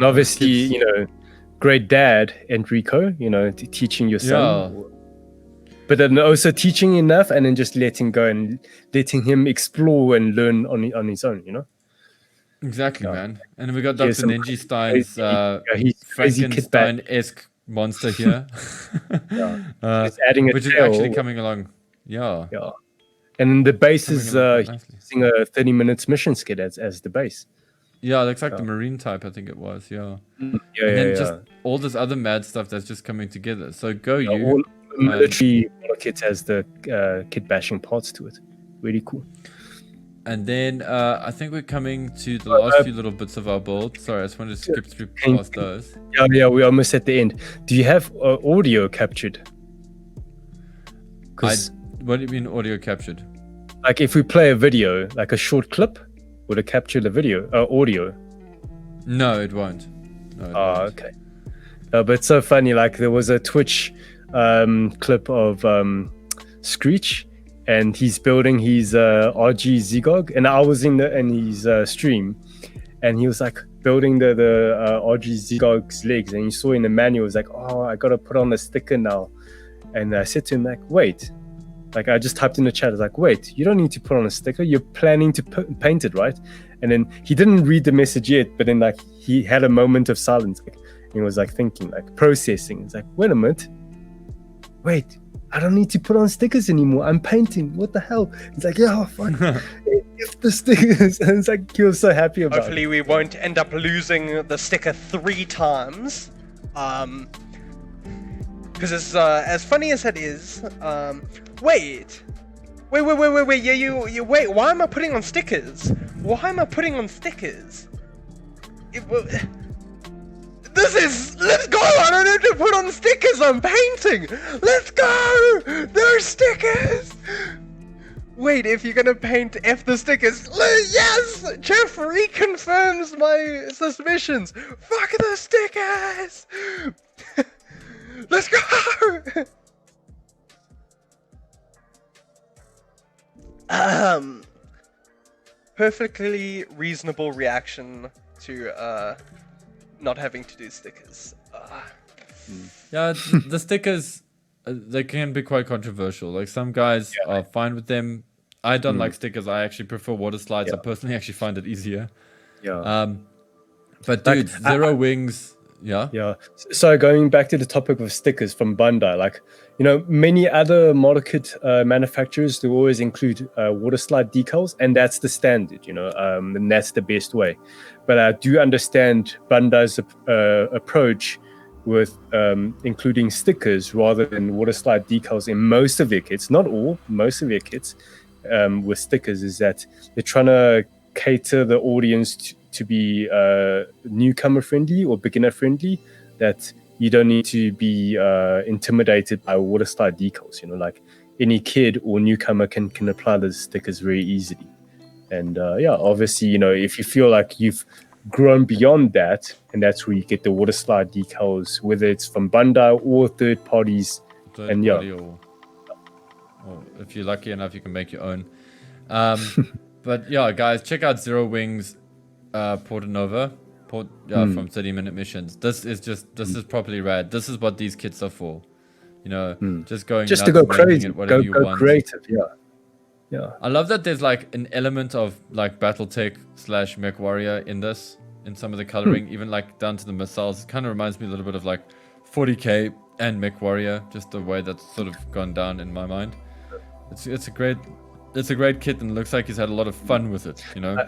obviously, you know, great dad Enrico, you know, teaching your son. But then also teaching enough and then just letting go and letting him explore and learn on his own, you know? Exactly, man. And then we got Dr. Nenji Stein's Frankenstein-esque monster here. Just adding a which tail. Is actually coming along. Yeah. And the base is using a 30 minutes mission skid as the base. Yeah, looks like the marine type, I think it was. And then just all this other mad stuff that's just coming together. So you. All military model kits has the kit bashing parts to it. Really cool. And then I think we're coming to the last few little bits of our build. Sorry, I just wanted to skip through past those. Yeah, we're almost at the end. Do you have audio captured? What do you mean audio captured? Like if we play a video, like a short clip, would it capture the video, audio? No, it won't. No, it Oh, won't. okay. But it's so funny. Like there was a Twitch clip of Screech, and he's building his RG Zigog, and I was in his stream, and he was like building the RG Zigog's legs, and you saw in the manual, it was like, oh, I gotta put on a sticker now, and I said to him like, wait. Like I just typed in the chat, I was like, wait, you don't need to put on a sticker. You're planning to paint it, right? And then he didn't read the message yet, but then like he had a moment of silence. Like, he was like thinking, like processing. It's like, wait a minute. Wait, I don't need to put on stickers anymore. I'm painting. What the hell? It's like, yeah, fuck. If the stickers. And it's like, he was so happy about Hopefully it. we won't end up losing the sticker 3 times. Because it's as funny as it is, wait, yeah, you wait, why am I putting on stickers? Why am I putting on stickers? Let's go, I don't have to put on stickers, I'm painting! Let's go! There's stickers! Wait, if you're gonna paint F the stickers, yes! Jeff reconfirms my suspicions! Fuck the stickers! Let's go! Perfectly reasonable reaction to not having to do stickers. Yeah, the stickers, they can be quite controversial. Like some guys are fine with them. I don't like stickers. I actually prefer water slides. I personally actually find it easier. Yeah. But dude, Zero Wings. Yeah. Yeah. So going back to the topic of stickers from Bandai, like, you know, many other model kit manufacturers, they always include water slide decals, and that's the standard, you know, and that's the best way. But I do understand Bandai's approach with including stickers rather than water slide decals in most of their kits, not all, most of their kits with stickers, is that they're trying to cater the audience to be newcomer friendly or beginner friendly, that you don't need to be intimidated by water slide decals. You know, like any kid or newcomer can apply the stickers very easily. And obviously, you know, if you feel like you've grown beyond that, and that's where you get the water slide decals, whether it's from Bandai or third parties. Or if you're lucky enough, you can make your own. But yeah, guys, check out Zero Wings Porta Nova from 30-minute missions. This is properly rad. This is what these kits are for. You know, just to go crazy, whatever you want. Creative, yeah. I love that there's like an element of like BattleTech / Mech Warrior in this, in some of the coloring, even like down to the missiles. It kind of reminds me a little bit of like 40K and Mech Warrior, just the way that's sort of gone down in my mind. It's a great kit, and it looks like he's had a lot of fun with it, you know.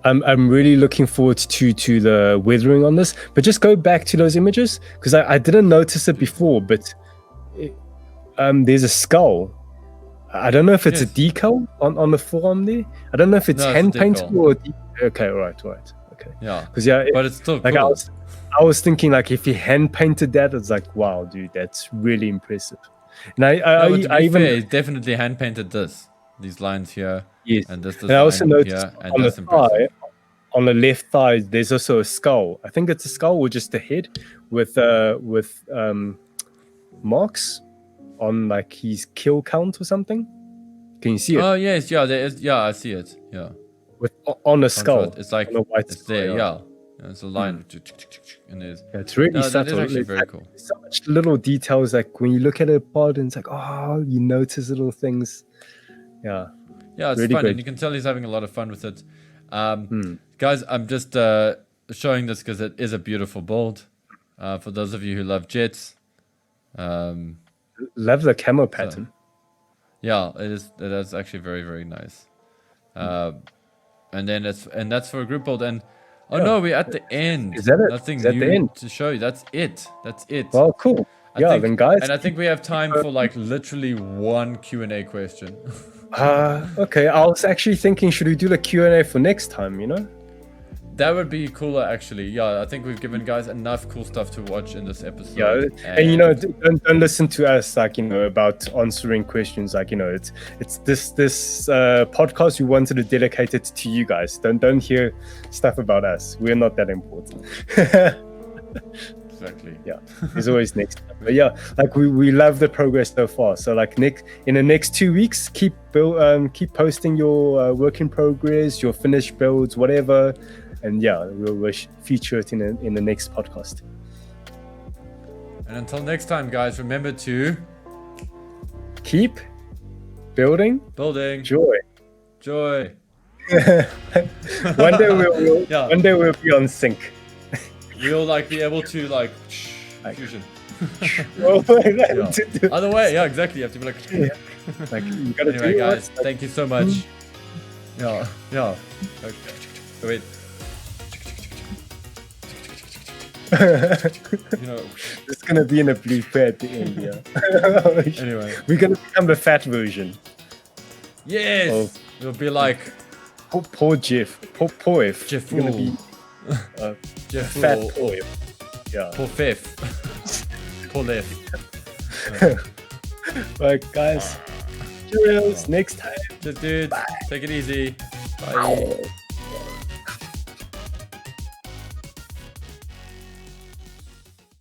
I'm really looking forward to the weathering on this, but just go back to those images, because I didn't notice it before, but there's a skull. I don't know if it's a decal on the forearm there. I don't know if it's hand painted or okay, right, okay. Yeah, because but it's still like cool. I was thinking like if he hand painted that, it's like, wow, dude, that's really impressive. And I even fair, he definitely hand painted these lines here. Yes, and this and I also noticed here, and on the that's impressive. On the left thigh, there's also a skull. I think it's a skull or just a head with marks on like his kill count or something. Can you see it? Oh yes, yeah, there is. Yeah, I see it. Yeah, with on a skull. It's like on a white it's skull, there. Yeah, it's a line, and there's. It's really subtle. That is actually very cool. So much little details, like when you look at a pod, and it's like, oh, you notice little things. Yeah. Yeah, it's really fun, great. and you can tell he's having a lot of fun with it. Guys, I'm just showing this because it is a beautiful build. For those of you who love jets, love the camo pattern. Yeah, it is actually very, very nice. And that's for a group build. And no, we're at the end. Is that it? Nothing Is that new the end? to show you. That's it. Well, cool. Then guys. And I think we have time for like literally one Q&A question. Okay, I was actually thinking, should we do the Q&A for next time, you know? That would be cooler, actually. Yeah, I think we've given guys enough cool stuff to watch in this episode. Yeah, and you know, don't listen to us like, you know, about answering questions. Like, you know, it's this podcast. We wanted to dedicate it to you guys. Don't hear stuff about us. We're not that important. Exactly. Yeah, there's always next time. But yeah, like we love the progress so far. So like in the next 2 weeks, keep posting your work in progress, your finished builds, whatever, and yeah, we'll feature it in the next podcast. And until next time, guys, remember to keep building joy. One day we'll be on sync. We'll like be able to like fusion. Yeah. Other way, yeah, exactly. You have to be like, like you gotta anyway, do guys, thank you so much. Yeah. Okay. Wait. You know, it's gonna be in a blooper at the end. Yeah. Anyway, we're gonna become the fat version. Yes. It'll be like poor Jeff. Poor F. Jeff. Gonna be Jeff. Fat poor F. Yeah. Poor Fifth. Poor Left. Right, guys. Cheers. Next time. Dude, take it easy. Bye.